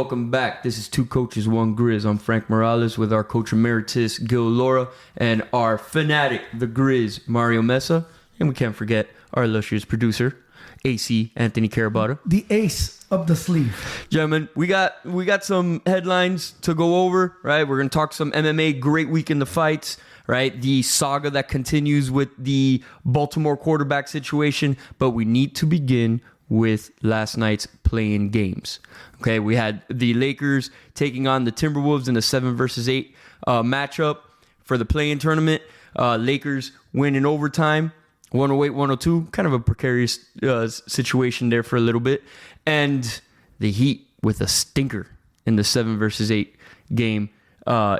welcome back. This is Two Coaches, One Grizz. I'm Frank Morales with our coach emeritus, Gil Laura, and our fanatic, the Grizz, Mario Mesa. And we can't forget our illustrious producer, AC Anthony Carabata. The ace up the sleeve. Gentlemen, we got some headlines to go over, right? We're going to talk some MMA, great week in the fights, right? The saga that continues with the Baltimore quarterback situation, but we need to begin with last night's play-in games. Okay, we had the Lakers taking on the Timberwolves in a 7-versus-8 matchup for the play-in tournament. Lakers win in overtime, 108-102. Kind of a precarious situation there for a little bit. And the Heat with a stinker in the 7-versus-8 game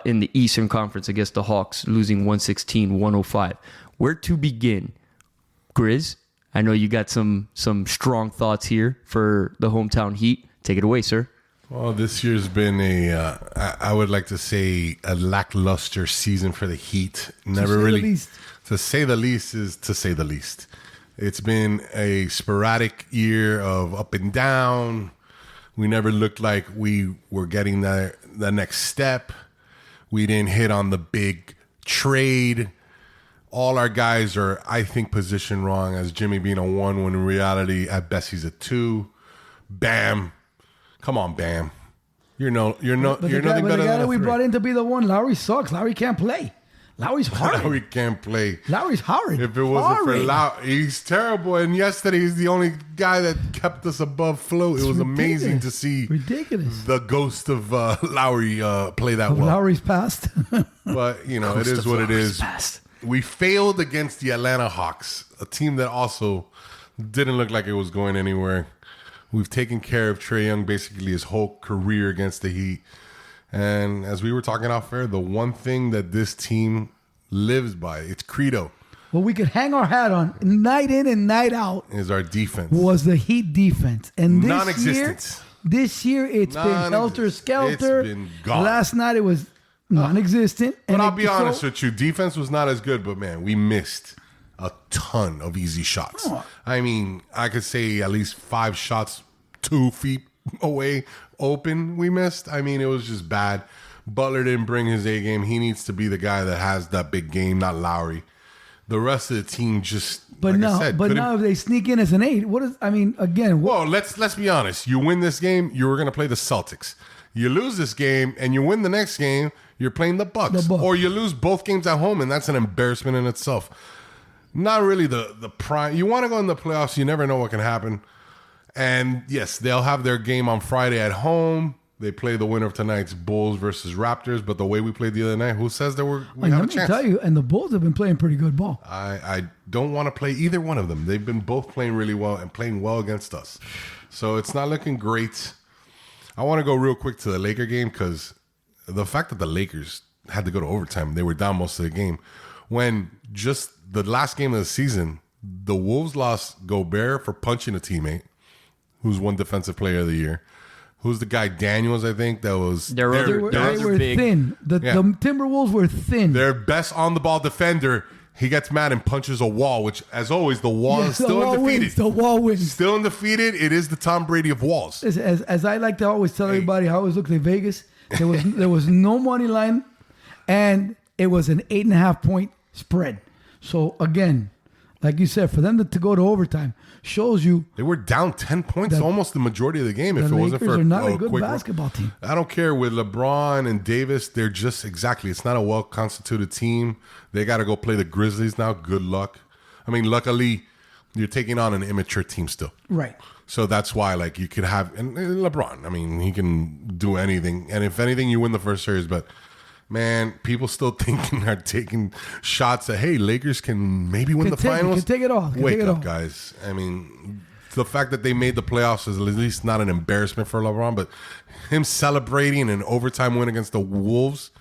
in the Eastern Conference against the Hawks, losing 116-105. Where to begin? Grizz? I know you got some strong thoughts here for the hometown Heat. Take it away, sir. Well, this year's been I would like to say, a lackluster season for the Heat. To say the least is to say the least. It's been a sporadic year of up and down. We never looked like we were getting the next step. We didn't hit on the big trade. All our guys are, I think, positioned wrong, as Jimmy being a 1 when in reality, at best, he's a 2. Bam. Come on, Bam. You're nothing better than a 3. The guy that we brought in to be the 1, Lowry sucks. Lowry can't play. Lowry's horrid. Lowry can't play. Lowry's horrid. If it wasn't for Lowry, he's terrible. And yesterday, he's the only guy that kept us above float. It was amazing to see the ghost of Lowry play that well. Lowry's past. But, it is what it is. Past. We failed against the Atlanta Hawks, a team that also didn't look like it was going anywhere. We've taken care of Trae Young basically his whole career against the Heat. And as we were talking off air, the one thing that this team lives by, its credo. What we could hang our hat on night in and night out is our defense. Was the Heat defense. And non-existent. This year it's been helter-skelter. It's been gone. Last night it was non-existent. But I'll be honest with you, defense was not as good, but man, we missed a ton of easy shots. Oh. I mean, I could say at least 5 shots 2 feet away open we missed. I mean, it was just bad. Butler didn't bring his A game. He needs to be the guy that has that big game, not Lowry. The rest of the team just, now if they sneak in as an 8, Well, let's be honest. You win this game, you were going to play the Celtics. You lose this game and you win the next game, you're playing the Bucks. Or you lose both games at home, and that's an embarrassment in itself. Not really the prime. You want to go in the playoffs, you never know what can happen. And yes, they'll have their game on Friday at home. They play the winner of tonight's Bulls versus Raptors. But the way we played the other night, who says that we have a chance? Let me tell you, and the Bulls have been playing pretty good ball. I don't want to play either one of them. They've been both playing really well and playing well against us. So it's not looking great. I want to go real quick to the Laker game because the fact that the Lakers had to go to overtime, they were down most of the game. When just the last game of the season, the Wolves lost Gobert for punching a teammate, who's won Defensive Player of the Year. Who's the guy? Daniels, I think. That was. They were thin. The Timberwolves were thin. Their best on-the-ball defender, he gets mad and punches a wall, which, as always, the wall is still undefeated. The wall wins. Still undefeated. It is the Tom Brady of walls. As I like to always tell everybody, I always look at Vegas. There was no money line, and it was an 8.5-point spread. So, again, like you said, for them to go to overtime shows you they were down 10 points almost the majority of the game. If it wasn't for are not a good basketball team. I don't care with LeBron and Davis. They're just it's not a well constituted team. They got to go play the Grizzlies now. Good luck. I mean, luckily you're taking on an immature team still, right? So that's why you could have and LeBron. I mean, he can do anything, and if anything, you win the first series, but. Man, people still are taking shots at, hey, Lakers can maybe win the finals. Can take it off. Wake up, guys. I mean, the fact that they made the playoffs is at least not an embarrassment for LeBron, but him celebrating an overtime win against the Wolves.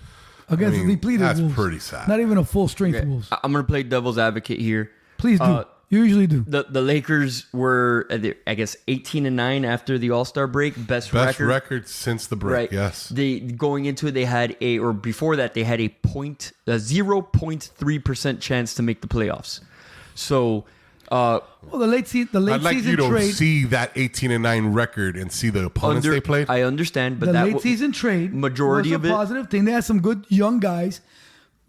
Against the depleted Wolves. That's pretty sad. Not even a full-strength Wolves. I'm going to play devil's advocate here. Please do. You usually do. The Lakers were, I guess, 18-9 after the All-Star break. Best record since the break. Right. Yes. Going into it, they had before that, they had a 0.3% chance to make the playoffs. So Well, the late I'd like season you to trade. see that 18-9 record and see the opponents they played. I understand, but The that late season trade majority was of a it. positive thing. They had some good young guys.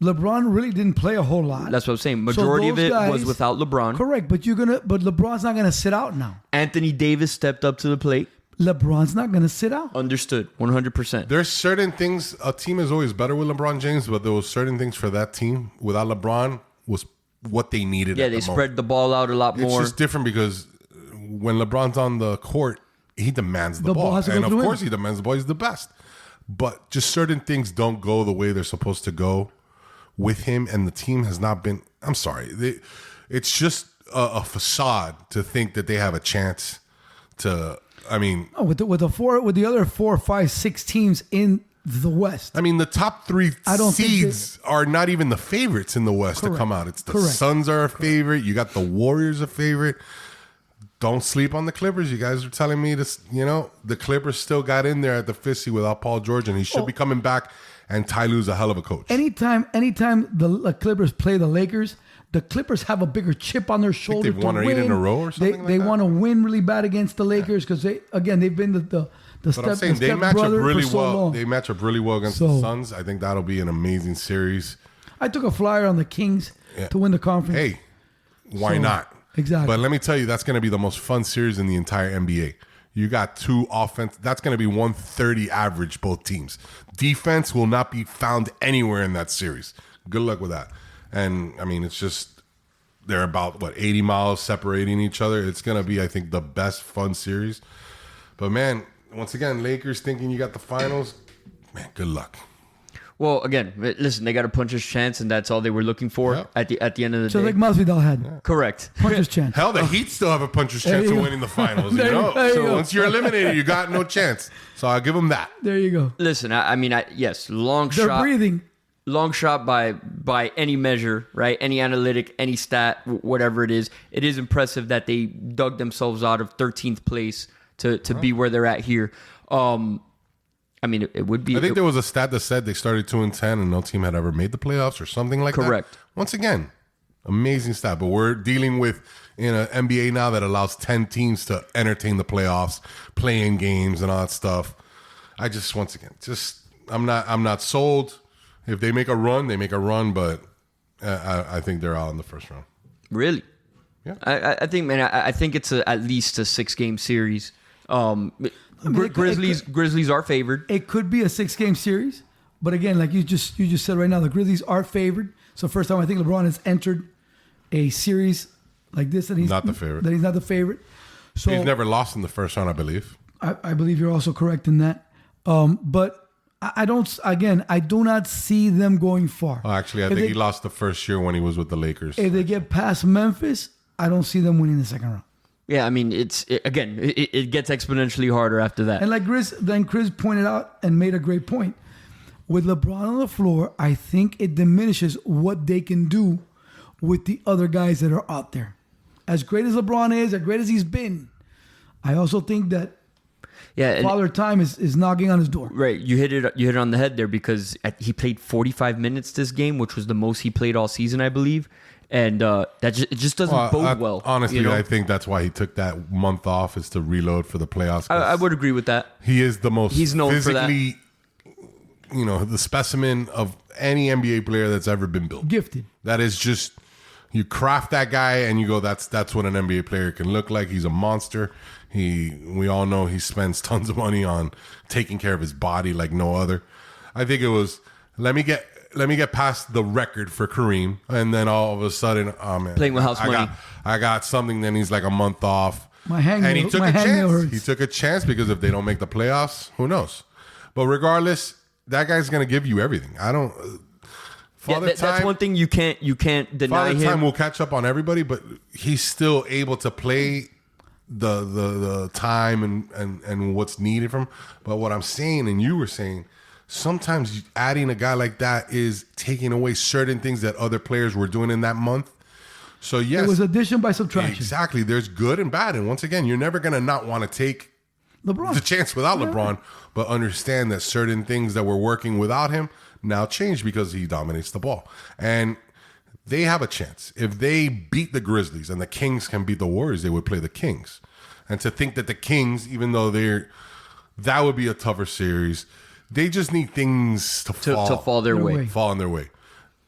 LeBron really didn't play a whole lot. That's what I'm saying. Majority of those it was guys- without LeBron. Correct, but LeBron's not gonna sit out now. Anthony Davis stepped up to the plate. LeBron's not gonna sit out. Understood, 100%. There's certain things, a team is always better with LeBron James, but there was certain things for that team without LeBron was what they needed. Yeah, at they the spread moment. the ball out a lot It's more. just different because when LeBron's on the court, he demands the, The ball ball. has to go And of through him. course he demands the ball. He's the best. But just certain things don't go the way they're supposed to go with him, and the team has not been. I'm sorry. It's just a facade to think that they have a chance to. I mean, No, with the other 4, 5, 6 teams in the West. I mean, the top 3 I don't think seeds are not even the favorites in the West to Correct. come out. It's the Correct. Suns are a favorite. You got the Warriors a favorite. Don't sleep on the Clippers. You guys are telling me this. You know, the Clippers still got in there at the fifth seed without Paul George, and he should be coming back. And Ty Lue's a hell of a coach. Anytime the Clippers play the Lakers, the Clippers have a bigger chip on their shoulder. they've won 8 in a row or something like They that? want to win really bad against the Lakers because they've been the But I'm saying they match up brother really for so well. long. They match up really well against the So- Suns. I think that'll be an amazing series. I took a flyer on the Kings to win the conference. Hey, why So, not? exactly. But let me tell you, that's going to be the most fun series in the entire NBA. You got 2 offense. That's going to be 130 average, both teams. Defense will not be found anywhere in that series. Good luck with that. And, I mean, it's just, they're about, 80 miles separating each other. It's going to be, I think, the best fun series. But, man, once again, Lakers thinking you got the finals. Man, good luck. Well, again, listen, they got a puncher's chance, and that's all they were looking for Yep. at the end of the So day. like Masvidal had. Correct. Puncher's chance. Hell, the Heat still have a puncher's chance you of go. winning the finals. You There you know? go. So once you're eliminated, you got no chance. So I'll give them that. There you go. Listen, yes, They're breathing. long shot by any measure, right? Any analytic, any stat, whatever it is impressive that they dug themselves out of 13th place to be where they're at here. I mean, it would be. I think there was a stat that said they started 2-10 and no team had ever made the playoffs or something like that. Correct. Once again, amazing stat. But we're dealing with in an NBA now that allows 10 teams to entertain the playoffs, playing games and all that stuff. I just, once again, I'm not sold. If they make a run, they make a run. But I think they're out in the first round. Really? Yeah. I think, man, I think it's at least a 6-game series. Grizzlies are favored. It could be a 6-game series, but again, like you just said right now, the Grizzlies are favored. So first time I think LeBron has entered a series like this that he's Not the favorite. That he's not the favorite. So He's never lost in the first round, I believe. I believe you're also correct in that. But I don't. Again, I do not see them going far. Oh, actually, I If think they- he lost the first year when he was with the Lakers. If they get past Memphis, I don't see them winning the second round. Yeah, I mean, it gets exponentially harder after that. And like Chris pointed out and made a great point. With LeBron on the floor, I think it diminishes what they can do with the other guys that are out there. As great as LeBron is, as great as he's been, I also think that Yeah, and- Father Time is knocking on his door. right. You hit it on the head there because he played 45 minutes this game, which was the most he played all season, I believe. And it just doesn't bode well. Honestly, you know? I think that's why he took that month off is to reload for the playoffs. 'Cause I would agree with that. he is the most He's known for that. physically, the specimen of any NBA player that's ever been built. Gifted. That is just, you craft that guy and you go, that's what an NBA player can look like. He's a monster. We all know he spends tons of money on taking care of his body like no other. I think it was, let me get past the record for Kareem, and then all of a sudden, oh man, Playing with house money. I got something. Then he's like a month off, My hangnail- and he took my a hangnail chance. hurts. He took a chance because if they don't make the playoffs, who knows? But regardless, that guy's gonna give you everything. I don't. Father That's Time, one thing you can't deny Father him. Time will catch up on everybody, but he's still able to play the time and what's needed from him. But what I'm saying, and you were saying, sometimes adding a guy like that is taking away certain things that other players were doing in that month. So yes, It was addition by subtraction. exactly. There's good and bad, and once again, you're never gonna not want to take LeBron. the chance without LeBron, but understand that certain things that were working without him now change because he dominates the ball. And they have a chance. If they beat the Grizzlies and the Kings can beat the Warriors, they would play the Kings. And to think that the Kings, even though that would be a tougher series, they just need things to fall their way. Fall on their way.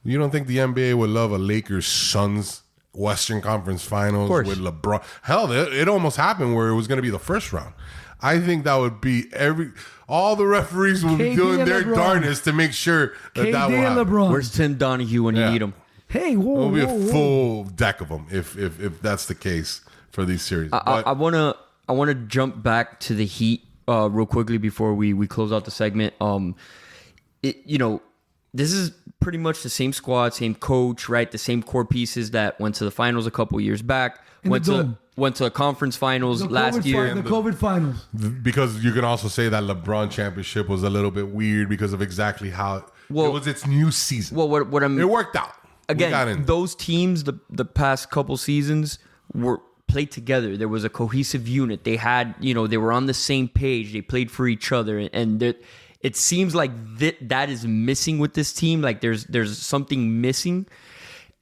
You don't think the NBA would love a Lakers-Suns Western Conference Finals with LeBron? Hell, it almost happened where it was going to be the first round. I think that would be all the referees will be doing their darnest to make sure that will happen. LeBron. Where's Tim Donahue when you need him? Hey, whoa, It'll be a full deck of them if that's the case for these series. I wanna jump back to the Heat real quickly before we close out the segment. This is pretty much the same squad, same coach, right? The same core pieces that went to the finals a couple years back. Went to a conference finals last year. The COVID finals. Because you can also say that LeBron championship was a little bit weird because of exactly how it was its new season. Well, it worked out. Again, those teams, the past couple seasons were played together. There was a cohesive unit. They had, they were on the same page. They played for each other, and it seems like that is missing with this team. Like there's something missing.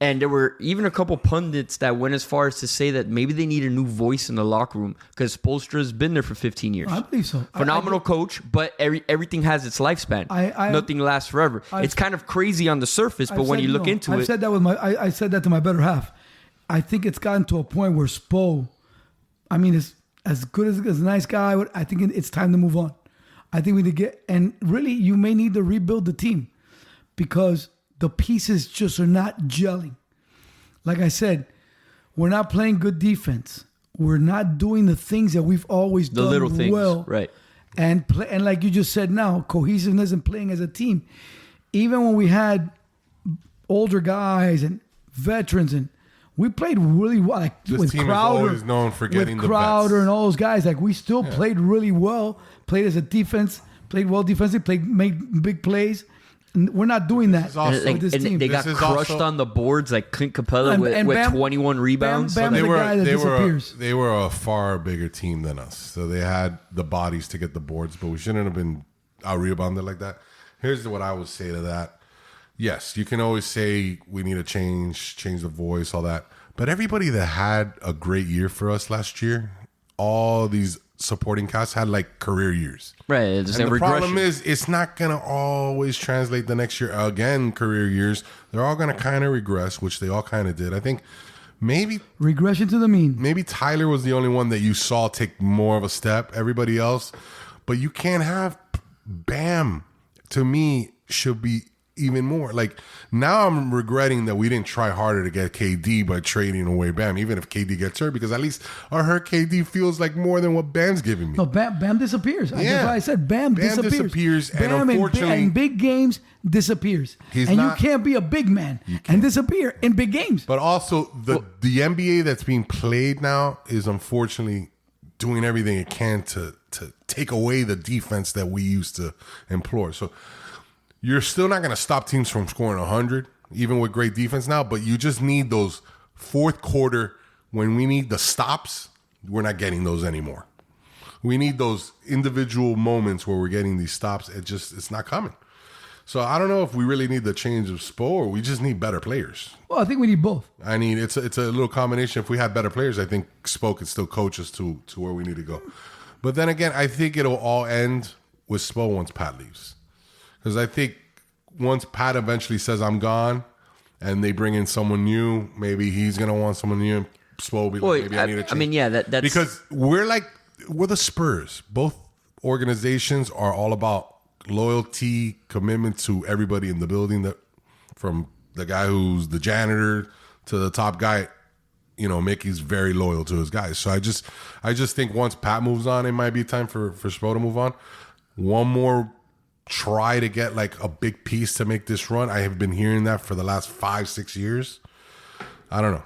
And there were even a couple pundits that went as far as to say that maybe they need a new voice in the locker room because Spoelstra's been there for 15 years. I believe so. Phenomenal coach, but everything has its lifespan. Nothing lasts forever. It's kind of crazy on the surface, but when you look into it, I said that to my better half. I think it's gotten to a point where Spo, is as good as a nice guy. I think it's time to move on. I think we need to and really you may need to rebuild the team because the pieces just are not gelling. Like I said, we're not playing good defense. We're not doing the things that we've always done little things, well. Right. And like you just said now, cohesiveness and playing as a team. Even when we had older guys and veterans, and we played really well. Like this with team Crowder, is always known for getting with the Crowder vets. and all those guys. Like we still played really well. Played as a defense. Played well defensively. Made big plays. We're not doing that with this team. They got crushed on the boards like Clint Capella with Bam, 21 rebounds. Bam's the guy that disappears. They were a far bigger team than us. So they had the bodies to get the boards, but we shouldn't have been out-rebounded like that. Here's what I would say to that. Yes, you can always say we need to change the voice, all that. But everybody that had a great year for us last year, all these supporting cast had like career years. Right. It's and the regression. problem is it's not going to always translate the next year. Again, career years. They're all going to kind of regress, which they all kind of did. I think maybe regression to the mean. Maybe Tyler was the only one that you saw take more of a step. Everybody else. But you can't have Bam, to me, should be even more. Like now I'm regretting that we didn't try harder to get KD by trading away Bam, even if KD gets hurt, because at least our hurt KD feels like more than what Bam's giving me. No, Bam disappears. That's why I said Bam disappears. And unfortunately, in big games disappears. You can't be a big man and disappear in big games. But also the NBA that's being played now is unfortunately doing everything it can to take away the defense that we used to employ. So you're still not going to stop teams from scoring 100, even with great defense now, but you just need those fourth quarter when we need the stops. We're not getting those anymore. We need those individual moments where we're getting these stops. It's not coming. So I don't know if we really need the change of Spo or we just need better players. Well, I think we need both. I mean, it's a little combination. If we had better players, I think Spo could still coach us to where we need to go. But then again, I think it'll all end with Spo once Pat leaves. Because I think once Pat eventually says I'm gone and they bring in someone new, maybe he's going to want someone new and Spo will be like, maybe I need a change. I mean, yeah, that's... Because we're the Spurs. Both organizations are all about loyalty, commitment to everybody in the building, that from the guy who's the janitor to the top guy. Mickey's very loyal to his guys. So I just think once Pat moves on, it might be time for Spo to move on. One more try to get like a big piece to make this run. I have been hearing that for the last 5-6 years. I don't know.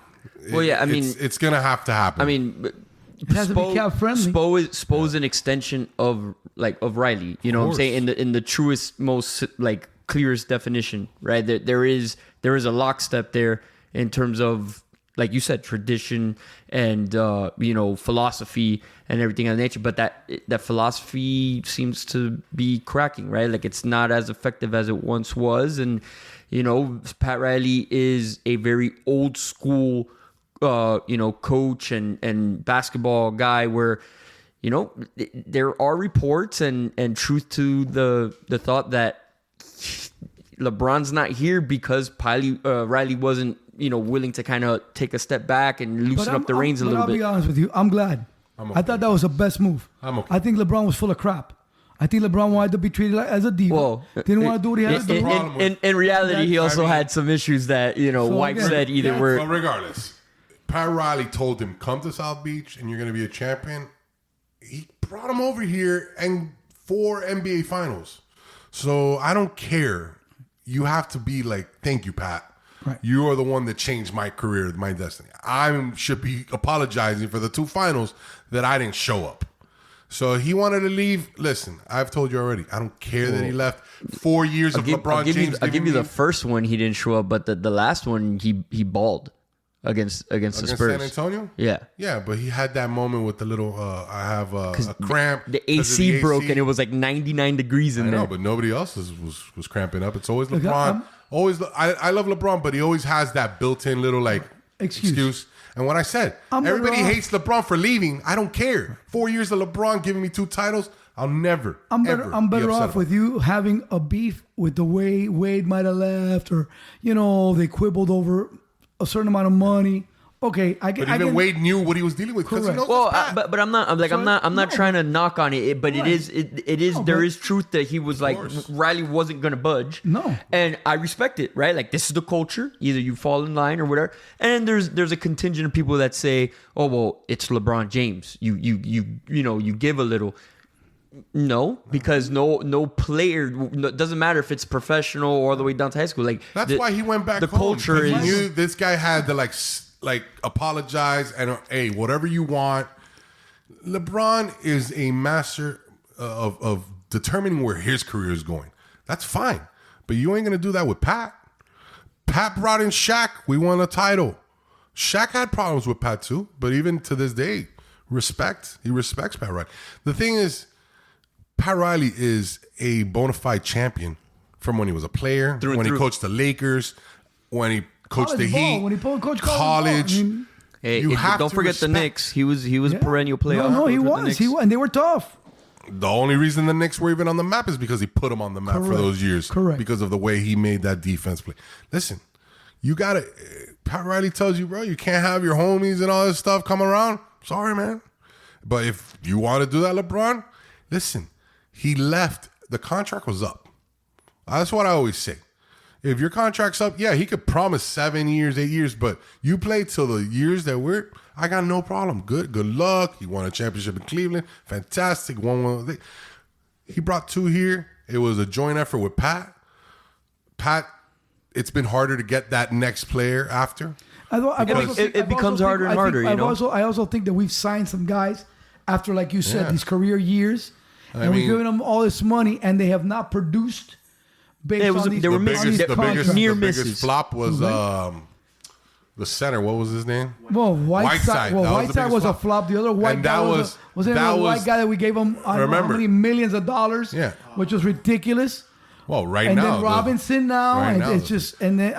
Well, yeah, I mean, it's gonna have to happen. I mean, it has to be cap friendly. Spo's an extension of Riley. You know what I'm saying? In the truest, most clearest definition, right? There is a lockstep there in terms of like you said, tradition and philosophy and everything of that nature. But that philosophy seems to be cracking, right? Like it's not as effective as it once was. And Pat Riley is a very old school, coach and basketball guy where, there are reports and truth to the thought that LeBron's not here because Riley wasn't, willing to kind of take a step back and loosen up the reins a little bit. I'll be honest with you. I'm glad. I thought that was the best move. I think LeBron was full of crap. I think LeBron wanted to be treated as a diva. Well, didn't want to do what he had to do. In reality, he also had some issues that, White said either were... But regardless, Pat Riley told him, come to South Beach and you're going to be a champion. He brought him over here and 4 NBA finals. So I don't care. You have to be like, thank you, Pat. Right. You are the one that changed my career, my destiny. I should be apologizing for the 2 finals that I didn't show up. So he wanted to leave. Listen, I've told you already. I don't care that he left. 4 years of LeBron James. I'll give you the first one he didn't show up, but the last one he balled against the Spurs. San Antonio? Yeah. Yeah, but he had that moment with the little, I have a cramp. The AC broke and it was like 99 degrees in there. I know, but nobody else was cramping up. It's always LeBron. I love LeBron, but he always has that built-in little excuse. And when I said everybody hates LeBron for leaving, I don't care. 4 years of LeBron giving me 2 titles, I'll never. I'm better off with you having a beef with the way Wade might have left, or they quibbled over a certain amount of money. Okay, I get. But even Wade knew what he was dealing with because he knows. Well, but I'm not. I'm not trying to knock on it. But right. it is. There is truth that he was like Riley wasn't going to budge. No, and I respect it. Right, like this is the culture. Either you fall in line or whatever. And there's a contingent of people that say, oh well, it's LeBron James. You give a little. No, because no player, doesn't matter if it's professional or all the way down to high school. Like that's why he went back. The home, culture is. He knew this guy had to like apologize and hey, whatever you want. LeBron is a master of determining where his career is going. That's fine, but you ain't gonna do that with Pat. Pat brought in Shaq. We won a title. Shaq had problems with Pat too, but even to this day, he respects Pat Riley. The thing is, Pat Riley is a bona fide champion from when he was a player, when he coached the Lakers, when he coached the Heat, when he coached college. Don't forget the Knicks. He was perennial playoff. No, he was. And they were tough. The only reason the Knicks were even on the map is because he put them on the map for those years. Correct. Because of the way he made that defense play. Listen, you got to. Pat Riley tells you, bro, you can't have your homies and all this stuff come around. Sorry, man. But if you want to do that, LeBron, listen. He left. The contract was up. That's what I always say. If your contract's up, yeah, he could promise 7 years, 8 years, but you play till the years that I got no problem. Good luck. He won a championship in Cleveland. Fantastic. Won. He brought 2 here. It was a joint effort with Pat. It's been harder to get that next player after. It becomes harder and harder, I also think that we've signed some guys after, like you said, these career years. And we're giving them all this money, and they have not produced based on these. The biggest flop was the center. What was his name? Well, Whiteside. Whiteside was a flop. The other white guy was the white guy that we gave him how many millions of dollars? Yeah, which was ridiculous. Well, now, and then Robinson now, and it's just, and then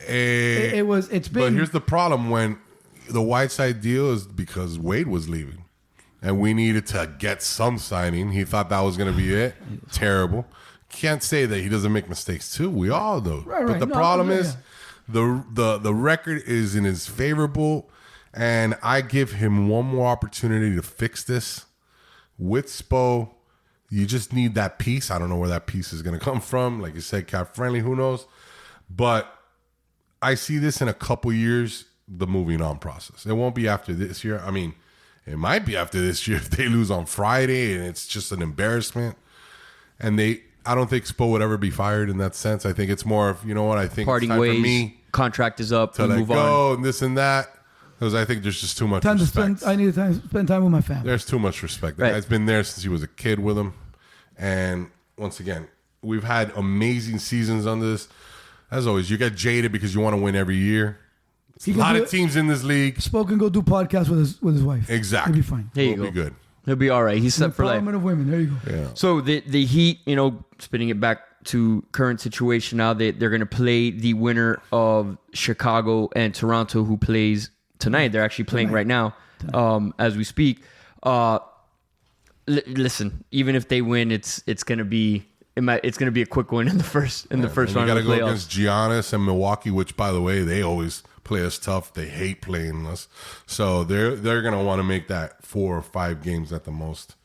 it's been. But here's the problem when the Whiteside deal is because Wade was leaving. And we needed to get some signing. He thought that was going to be it. Terrible. Can't say that he doesn't make mistakes too. We all do. Right. But the problem is the record is in his favorable, and I give him one more opportunity to fix this. With Spo, you just need that piece. I don't know where that piece is going to come from. Like you said, cap friendly, who knows? But I see this in a couple years, the moving on process. It won't be after this year. I mean, it might be after this year if they lose on Friday and it's just an embarrassment. And I don't think Spo would ever be fired in that sense. I think it's more of, I think parting it's time ways, for me contract is up, to move go on. And this and that. Because I think there's just too much respect. I need to spend time with my family. There's too much respect. That guy's been there since he was a kid with him. And once again, we've had amazing seasons on this. As always, you get jaded because you want to win every year. He A can lot do of teams in this league. Spoke and go do podcasts with his wife. Exactly. He'll be fine. There you We'll go. be good. He'll be all right. He's set for life. Empowerment of women. There you go. Yeah. So the Heat, spinning it back to current situation now, they're going to play the winner of Chicago and Toronto, who plays tonight. They're actually playing right now, as we speak. Listen, even if they win, it's going to be a quick win in the first round of the You got to go playoffs. against Giannis and Milwaukee, which, by the way, they always play us tough. They hate playing us, so they're going to want to make that 4 or 5 games at the most.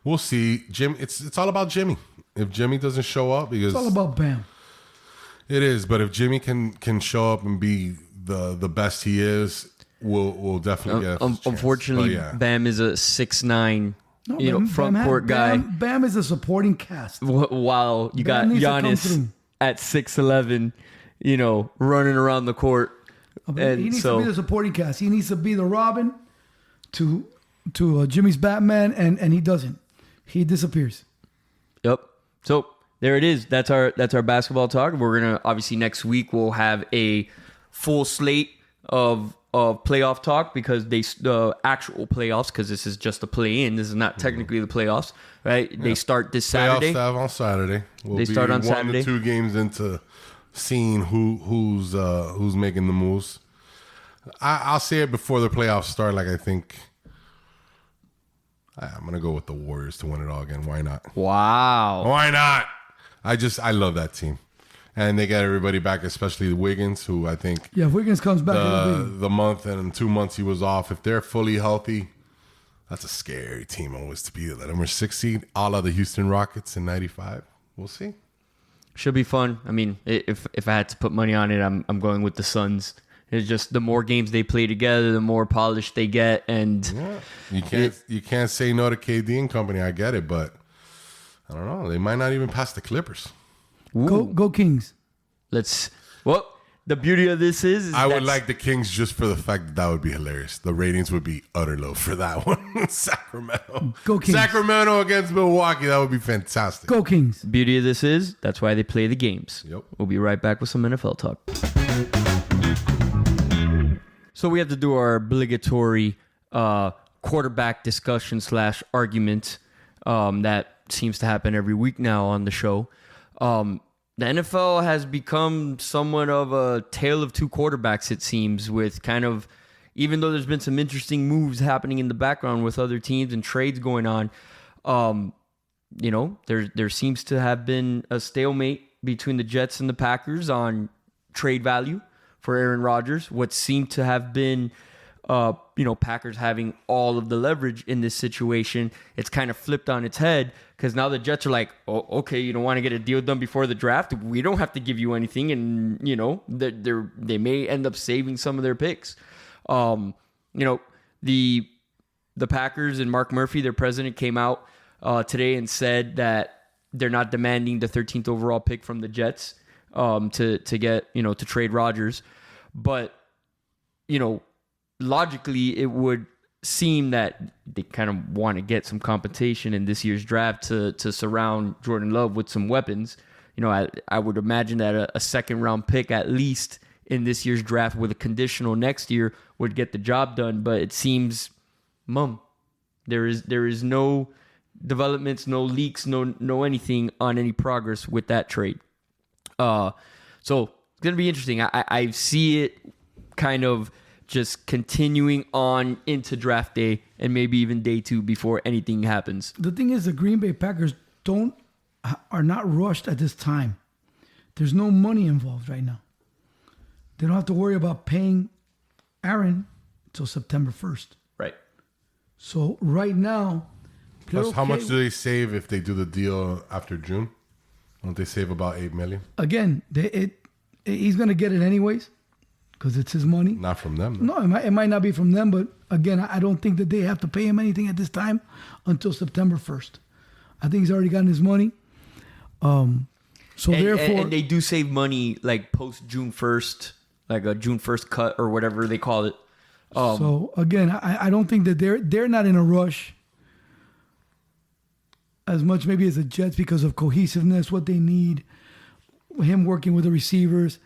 We'll see. Jim, it's all about Jimmy. If Jimmy doesn't show up, because It's all about Bam. it is, but if Jimmy can show up and be the best he is, we'll definitely get a chance. Unfortunately, But yeah. Bam is a 6'9", Bam front court guy. Bam is a supporting cast. While you got Bam needs to come Giannis through. at 6'11", running around the court. He And needs so, to be the supporting cast. He needs to be the Robin to Jimmy's Batman, and he doesn't. He disappears. yep. So there it is. That's our basketball talk. We're gonna obviously next week we'll have a full slate of playoff talk, because the actual playoffs, because this is just a play-in. This is not technically the playoffs, right? They start this Saturday. Playoffs have on Saturday. They start on 1 Saturday. to 2 games into seeing who's making the moves. I'll say it before the playoffs start. Like, I think I'm gonna go with the Warriors to win it all again. Why not? Wow. Why not? I love that team, and they got everybody back, especially Wiggins, who I think Yeah, if Wiggins comes back, it'll be. the month and 2 months he was off. If they're fully healthy, that's a scary team always to be the number 6 seed, a la the Houston Rockets in '95. We'll see. Should be fun. I mean, if I had to put money on it, I'm going with the Suns. It's just the more games they play together, the more polished they get, and Yeah. You can't say no to KD and company. I get it, but I don't know. They might not even pass the Clippers. Go Kings. The beauty of this is I would that's- like the Kings just for the fact that would be hilarious. The ratings would be utter low for that one. Sacramento. Go Kings. Sacramento against Milwaukee. That would be fantastic. Go Kings. beauty of this is that's why they play the games. Yep. We'll be right back with some NFL talk. So we have to do our obligatory quarterback discussion / argument that seems to happen every week now on the show. The NFL has become somewhat of a tale of two quarterbacks, it seems, with kind of, even though there's been some interesting moves happening in the background with other teams and trades going on, there seems to have been a stalemate between the Jets and the Packers on trade value for Aaron Rodgers. What seemed to have been, Packers having all of the leverage in this situation, it's kind of flipped on its head, because now the Jets are like, oh, okay, you don't want to get a deal done before the draft? We don't have to give you anything, and, they may end up saving some of their picks. The Packers and Mark Murphy, their president, came out today and said that they're not demanding the 13th overall pick from the Jets to get, to trade Rodgers. But, logically, it would seem that they kind of want to get some competition in this year's draft to surround Jordan Love with some weapons. I would imagine that a second round pick, at least in this year's draft, with a conditional next year, would get the job done. But it seems, there is no developments, no leaks, no anything on any progress with that trade. So it's going to be interesting. I see it kind of just continuing on into draft day and maybe even day 2 before anything happens. The thing is, the Green Bay Packers are not rushed at this time. There's no money involved right now. They don't have to worry about paying Aaron until September 1st. Right. So right now, Plus, how much do they save if they do the deal after June? Don't they save about $8 million? Again, he's going to get it anyways because it's his money. Not from them, though. No, it might not be from them, but again, I don't think that they have to pay him anything at this time until September 1st. I think he's already gotten his money. Therefore, and they do save money like post June 1st, like a June 1st cut or whatever they call it. So again, I don't think that they're not in a rush as much maybe as the Jets because of cohesiveness, what they need, him working with the receivers.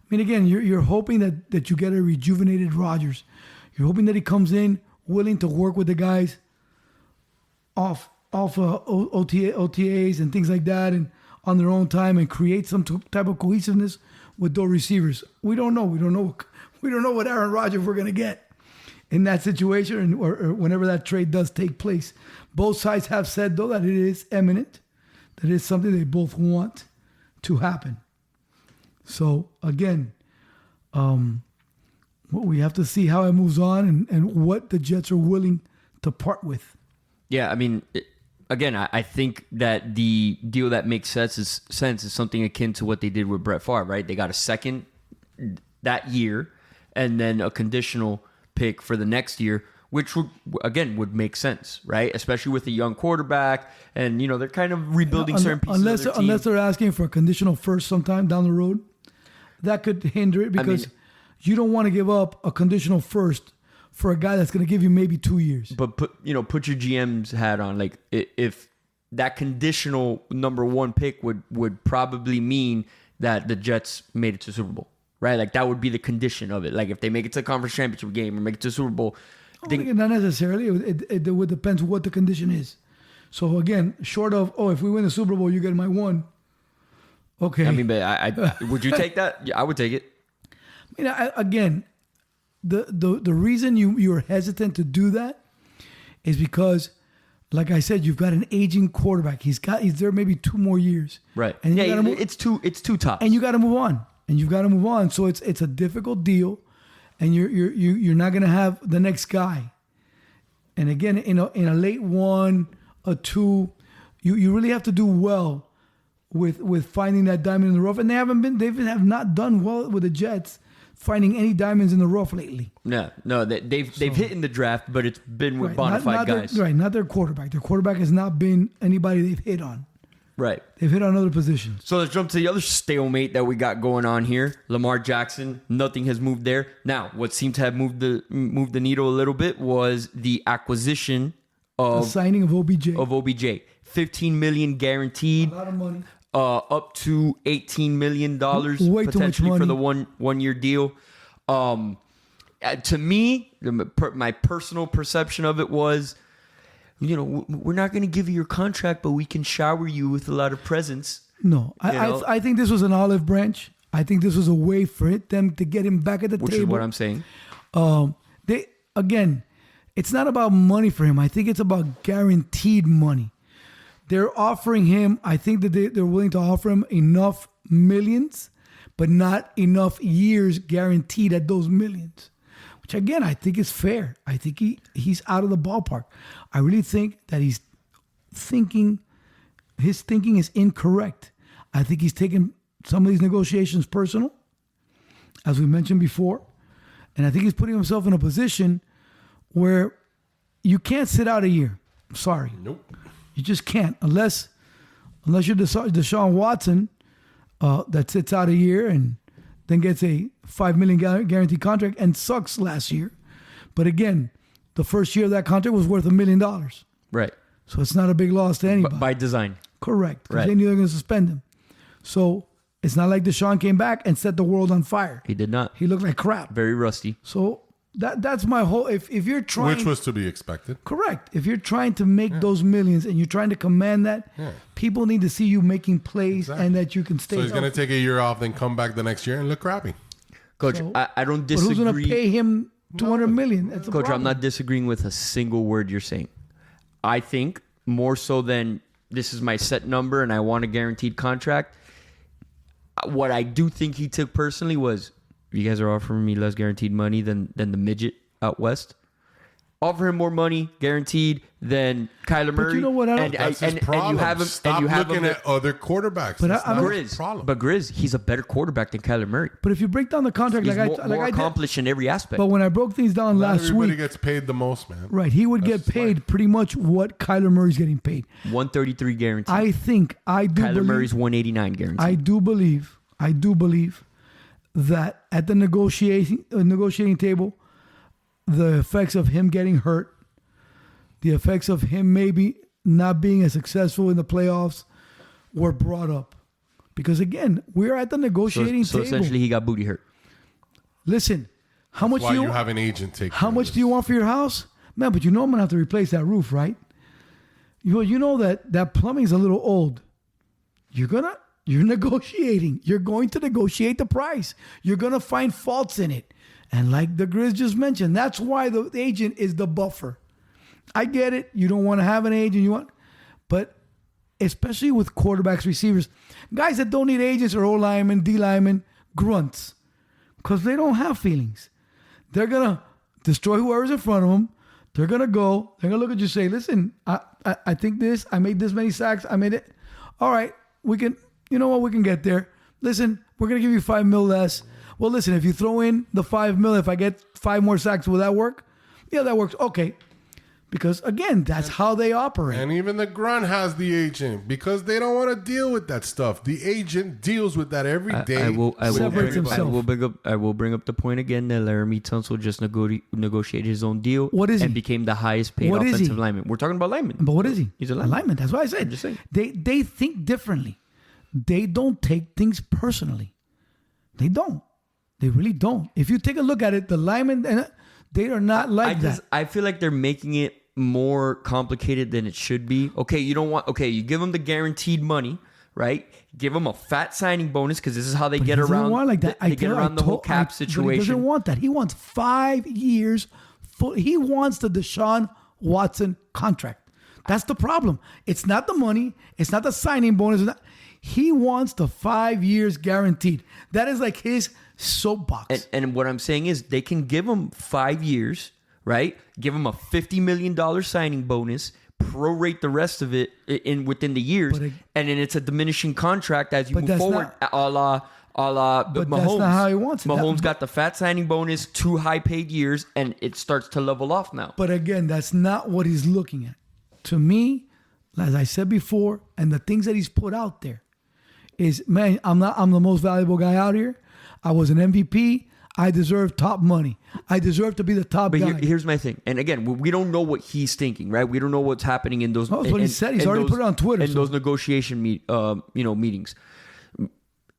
mean, again, you're hoping that you get a rejuvenated Rodgers. You're hoping that he comes in willing to work with the guys off OTAs and things like that, and on their own time, and create some type of cohesiveness with those receivers. We don't know. We don't know what Aaron Rodgers we're gonna get in that situation, or whenever that trade does take place. Both sides have said though that it is imminent, that it's something they both want to happen. So again, we have to see how it moves on and what the Jets are willing to part with. Yeah, I mean, again, I think that the deal that makes sense is something akin to what they did with Brett Favre, right? They got a second that year and then a conditional pick for the next year, which would make sense, right? Especially with a young quarterback, and they're kind of rebuilding certain pieces of their team. Unless they're asking for a conditional first sometime down the road, that could hinder it, because you don't want to give up a conditional first for a guy that's going to give you maybe 2 years. But put your GM's hat on. Like, if that conditional number one pick would probably mean that the Jets made it to Super Bowl, right? Like, that would be the condition of it. Like, if they make it to the conference championship game or make it to Super Bowl. Not necessarily. It would depend what the condition is. So again, short of, if we win the Super Bowl, you get my one. Okay. I mean, but I would you take that? Yeah, I would take it. I mean, again, the reason you're hesitant to do that is because, like I said, you've got an aging quarterback. He's there maybe 2 more years. Right. And it's too tough. And you got to move on. So it's a difficult deal, and you're not going to have the next guy. And again, in a late 1, a 2, you really have to do well with finding that diamond in the rough. And they have not done well with the Jets finding any diamonds in the rough lately. No, they've hit in the draft, but it's been with bona fide guys. Not their quarterback. Their quarterback has not been anybody they've hit on. Right. They've hit on other positions. So let's jump to the other stalemate that we got going on here. Lamar Jackson, nothing has moved there. Now, what seemed to have moved the needle a little bit was the acquisition of the signing of OBJ. $15 million guaranteed. A lot of money. Up to $18 million Way too much money for the one-year deal. To me, my personal perception of it was, we're not going to give you your contract, but we can shower you with a lot of presents. No, I think this was an olive branch. I think this was a way for them to get him back at the table. Which is what I'm saying. It's not about money for him. I think it's about guaranteed money. They're offering him, I think that they're willing to offer him enough millions, but not enough years guaranteed at those millions, which again, I think is fair. I think he's out of the ballpark. I really think that his thinking is incorrect. I think he's taken some of these negotiations personal, as we mentioned before. And I think he's putting himself in a position where you can't sit out a year. I'm sorry. Nope. You just can't, unless you're Deshaun Watson that sits out a year and then gets a $5 million guaranteed contract and sucks last year. But again, the first year of that contract was worth $1 million. Right. So it's not a big loss to anybody. By design. Correct. Because right. they knew they were going to suspend him. So it's not like Deshaun came back and set the world on fire. He did not. He looked like crap. Very rusty. So that's my whole. If you're trying, which was to be expected. Correct. If you're trying to make those millions and you're trying to command that, people need to see you making plays and that you can stay. So he's going to take a year off, then come back the next year and look crappy. Coach, so, I don't disagree. But who's going to pay him $200 million? That's the Coach, problem. I'm not disagreeing with a single word you're saying. I think more so than this is my set number and I want a guaranteed contract. What I do think he took personally was, you guys are offering me less guaranteed money than the midget out west. Offer him more money, guaranteed, than Kyler Murray. But you know what? That's his problem. And you have him. Stop looking at other quarterbacks. But Grizz, he's a better quarterback than Kyler Murray. But if you break down the contract, he's more accomplished in every aspect. But when I broke things down last week, everybody gets paid the most, man. Right, he would get paid pretty much what Kyler Murray's getting paid. 133 guaranteed. I do Kyler Murray's 189 guaranteed. I do believe that at the negotiating table, the effects of him getting hurt, the effects of him maybe not being as successful in the playoffs were brought up. Because again, we're at the negotiating So table. essentially, he got booty hurt. Listen, how much Why do you have an agent take? How much do you want for your house? Man, but you know I'm going to have to replace that roof, right? You know that plumbing's a little old. You're negotiating. You're going to negotiate the price. You're going to find faults in it. And like the Grizz just mentioned, that's why the agent is the buffer. I get it. You don't want to have an agent. But especially with quarterbacks, receivers, guys that don't need agents are O linemen, D linemen, grunts. Because they don't have feelings. They're going to destroy whoever's in front of them. They're going to go. They're going to look at you and say, listen, I think this. I made this many sacks. I made it. All right. We can, you know what? We can get there. Listen, we're going to give you $5 million less. Well, listen, if you throw in the $5 million, if I get 5 more sacks, will that work? Yeah, that works. Okay. Because, again, that's how they operate. And even the grunt has the agent because they don't want to deal with that stuff. The agent deals with that every day. I will bring up the point again that Laramie Tunsil just negotiated his own deal. What is he? And became the highest paid What is offensive he? lineman. We're talking about lineman. But what is he? He's a lineman. That's why I said. I'm just saying. They think differently. They don't take things personally. They don't. They really don't. If you take a look at it, the linemen, they are not like that. I feel like they're making it more complicated than it should be. Okay, you give them the guaranteed money, right? Give them a fat signing bonus because this is how they get around. Doesn't want like that. They get around the whole cap But situation. he doesn't want that. He wants 5 years. He wants the Deshaun Watson contract. That's the problem. It's not the money. It's not the signing bonus. He wants the 5 years guaranteed. That is like his soapbox. And what I'm saying is they can give him 5 years, right? Give him a $50 million signing bonus, prorate the rest of it within the years, and then it's a diminishing contract as you move forward, a la but Mahomes. That's not how he wants it. Mahomes got the fat signing bonus, 2 high paid years, and it starts to level off now. But again, that's not what he's looking at. To me, as I said before, and the things that he's put out there is, man, I'm the most valuable guy out here. I was an MVP. I deserve top money. I deserve to be the top guy. But here's my thing. And again, we don't know what he's thinking, right? We don't know what's happening in those. That's what he said. He's already put it on Twitter. In those negotiation meetings.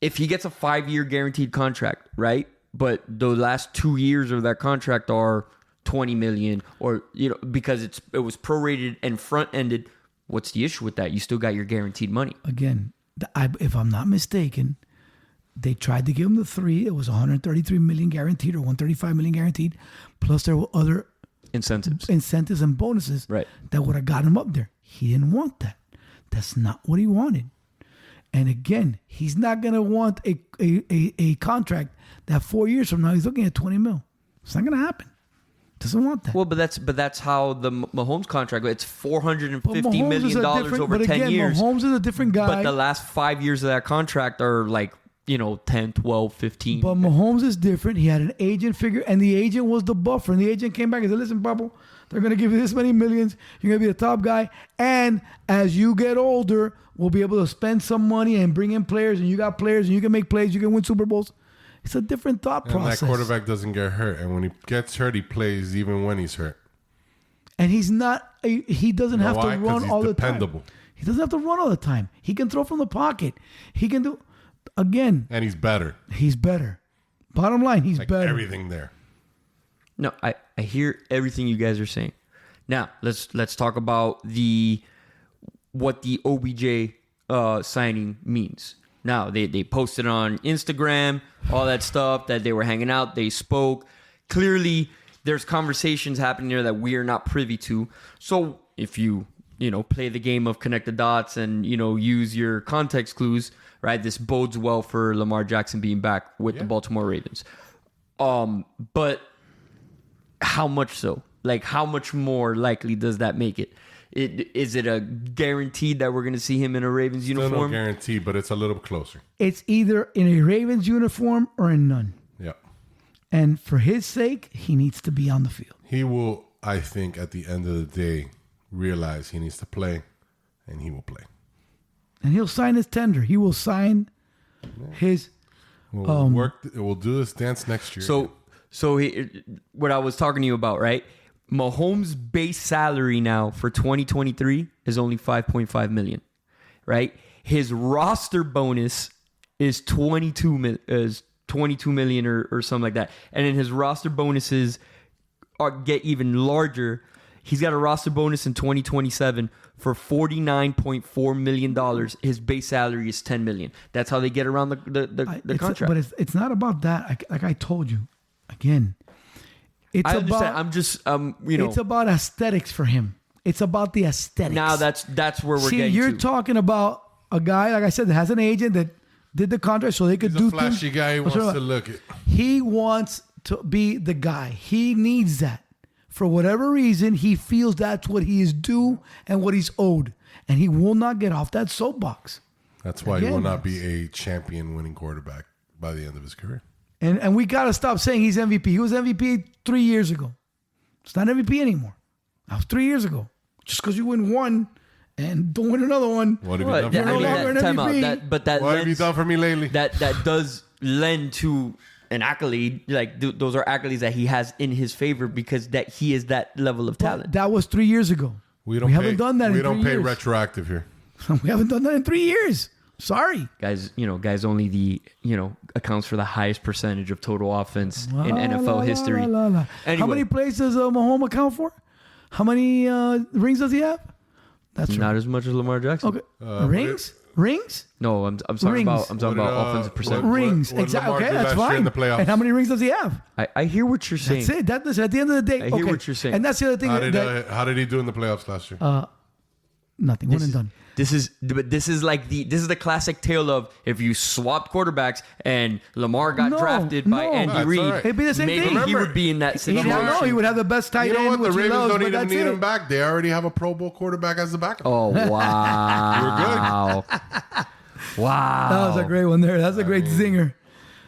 If he gets a 5-year guaranteed contract, right? But the last 2 years of that contract are $20 million, or because it was prorated and front ended. What's the issue with that? You still got your guaranteed money. Again, if I'm not mistaken, they tried to give him the 3. It was 133 million guaranteed or 135 million guaranteed. Plus there were other incentives and bonuses that would have got him up there. He didn't want that. That's not what he wanted. And again, he's not going to want a contract that 4 years from now he's looking at 20 mil. It's not going to happen. Doesn't want that. Well, but that's how the Mahomes contract. It's $450 million over 10 years. Mahomes is a different guy. But the last 5 years of that contract are like 10, 12, 15. But Mahomes is different. He had an agent figure, and the agent was the buffer. And the agent came back and said, listen, Pablo, they're going to give you this many millions. You're going to be the top guy. And as you get older, we'll be able to spend some money and bring in players. And you got players, and you can make plays. You can win Super Bowls. It's a different thought process. And that quarterback doesn't get hurt. And when he gets hurt, he plays even when he's hurt. And he doesn't have to run all the time. He doesn't have to run all the time. He can throw from the pocket. He can do... Again. And he's better. He's better. Bottom line, he's better. Everything there. No, I hear everything you guys are saying. Now, let's talk about what the OBJ signing means. Now, they posted on Instagram, all that stuff, that they were hanging out, they spoke. Clearly, there's conversations happening there that we are not privy to. So, if you play the game of connect the dots and, use your context clues, right? This bodes well for Lamar Jackson being back with the Baltimore Ravens. But how much so? Like, how much more likely does that make it? Is it a guaranteed that we're going to see him in a Ravens uniform? Still no guarantee, but it's a little closer. It's either in a Ravens uniform or in none. Yeah. And for his sake, he needs to be on the field. He will, I think, at the end of the day, realize he needs to play, and he will play. And he'll sign his tender. He will sign his... We'll do this dance next year. So what I was talking to you about, right? Mahomes' base salary now for 2023 is only $5.5 million, right? His roster bonus is 22 million or something like that. And then his roster bonuses get even larger. He's got a roster bonus in 2027 for $49.4 million. His base salary is $10 million. That's how they get around the contract. But it's not about that. Like I told you, again, I understand. I'm just it's about aesthetics for him. It's about the aesthetics. Now that's where we're getting. You're to. talking about a guy, like I said, that has an agent that did the contract so they could He's do a flashy things. guy. He wants to look it. He wants to be the guy. He needs that. For whatever reason, he feels that's what he is due and what he's owed. And he will not get off that soapbox. That's why he will not be a champion-winning quarterback by the end of his career. And we got to stop saying he's MVP. He was MVP 3 years ago. It's not MVP anymore. That was 3 years ago. Just because you win one and don't win another one. What have you done for me lately? Time out. What have you done for me lately? That does lend to an accolade. Like those are accolades that he has in his favor because that he is that level of talent. That was 3 years ago. We haven't done that in 3 years. We don't pay retroactive here. We haven't done that in 3 years. Sorry. Guys only accounts for the highest percentage of total offense in NFL history. Anyway. How many plays does Mahomes account for? How many rings does he have? That's not as much as Lamar Jackson. Okay. Rings? No, I'm talking about offensive percentage. Rings. Exactly. Okay, that's fine. And how many rings does he have? I hear what you're saying. That's it. At the end of the day, I hear what you're saying. And that's the other thing. How did he do in the playoffs last year? Nothing. One and done. This is the classic tale of if you swapped quarterbacks and Lamar got drafted by Andy Reid, right. It'd be the same thing. He would be in that situation. He would have the best tight end. You know what? The Ravens don't even need him him back. They already have a Pro Bowl quarterback as the backup. Oh wow! We're good. Wow. That was a great one there. That's a great zinger.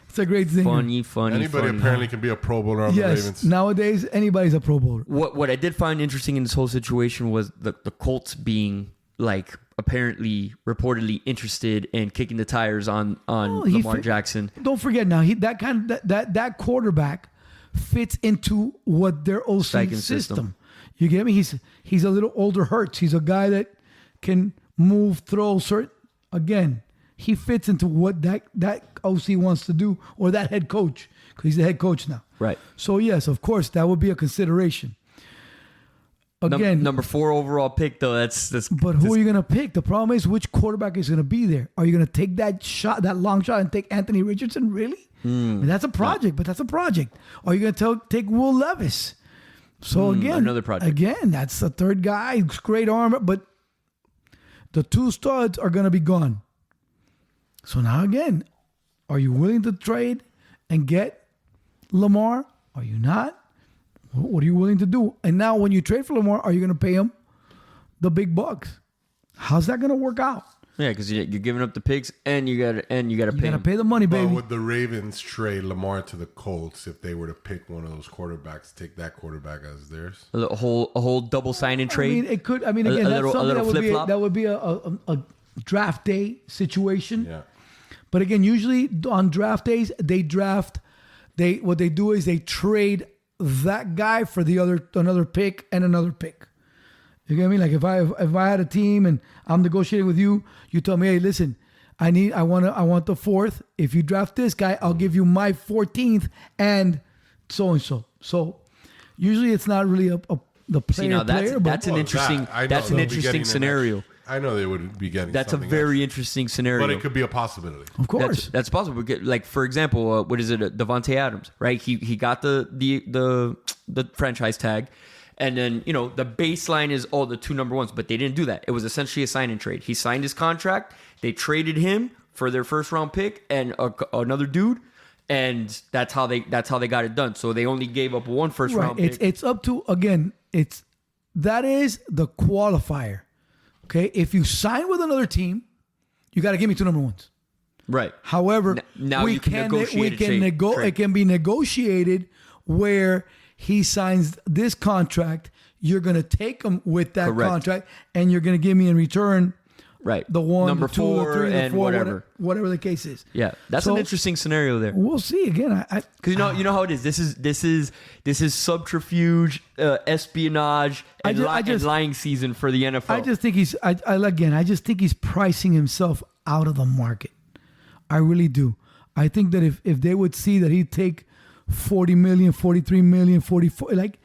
It's a great zinger. Funny. Anybody apparently can be a Pro Bowler on the Ravens. Nowadays anybody's a Pro Bowler. What I did find interesting in this whole situation was the Colts being like apparently reportedly interested in kicking the tires on Lamar Jackson. Don't forget now, that quarterback fits into what their OC system. You get me? He's a little older Hurts. He's a guy that can move, throw, again. He fits into what that OC wants to do, or that head coach, because he's the head coach now. Right. So yes, of course, that would be a consideration. Again, number 4 overall pick though. But who are you going to pick? The problem is which quarterback is going to be there. Are you going to take that long shot, and take Anthony Richardson? Really? I mean, that's a project, but that's a project. Are you going to take Will Levis? So again, another project. Again, that's the third guy. Great arm, but the 2 studs are going to be gone. So now again, are you willing to trade and get Lamar? Are you not? What are you willing to do? And now when you trade for Lamar, are you going to pay him the big bucks? How's that going to work out? Yeah, because you're giving up the picks and you got to pay. You got to pay the money, baby. But would the Ravens trade Lamar to the Colts if they were to pick one of those quarterbacks, take that quarterback as theirs? A whole double sign-in trade. I mean, it could. I mean, again, that's something that would be a draft day situation. Yeah. But again, usually on draft days, what they do is they trade that guy for another pick and another pick. You get me? Like if I had a team and I'm negotiating with you, you tell me, hey, listen, I want the 4th. If you draft this guy, I'll give you my 14th and so and so. So usually it's not really the player. That's an interesting scenario. I know they would be getting. That's a very interesting scenario. But it could be a possibility. Of course, that's possible. Like for example, what is it? Devontae Adams, right? He got the franchise tag, and then the baseline is all the 2 number 1s, but they didn't do that. It was essentially a sign and trade. He signed his contract. They traded him for their 1st round pick and another dude, and that's how they got it done. So they only gave up 1 first round pick. It's up to that is the qualifier. Okay, if you sign with another team, you got to give me 2 number 1s. Right. However, now you can negotiate. It can be negotiated where he signs this contract. You're going to take him with that contract, and you're going to give me in return, the 1, number the 2, 4, the 3, the and 4, whatever the case is. Yeah, that's an interesting scenario there. We'll see again. Because you know how it is. This is subterfuge, espionage, and lying season for the NFL. I just think I just think he's pricing himself out of the market. I really do. I think that if they would see that he'd take $40 million, $43 million, 44, like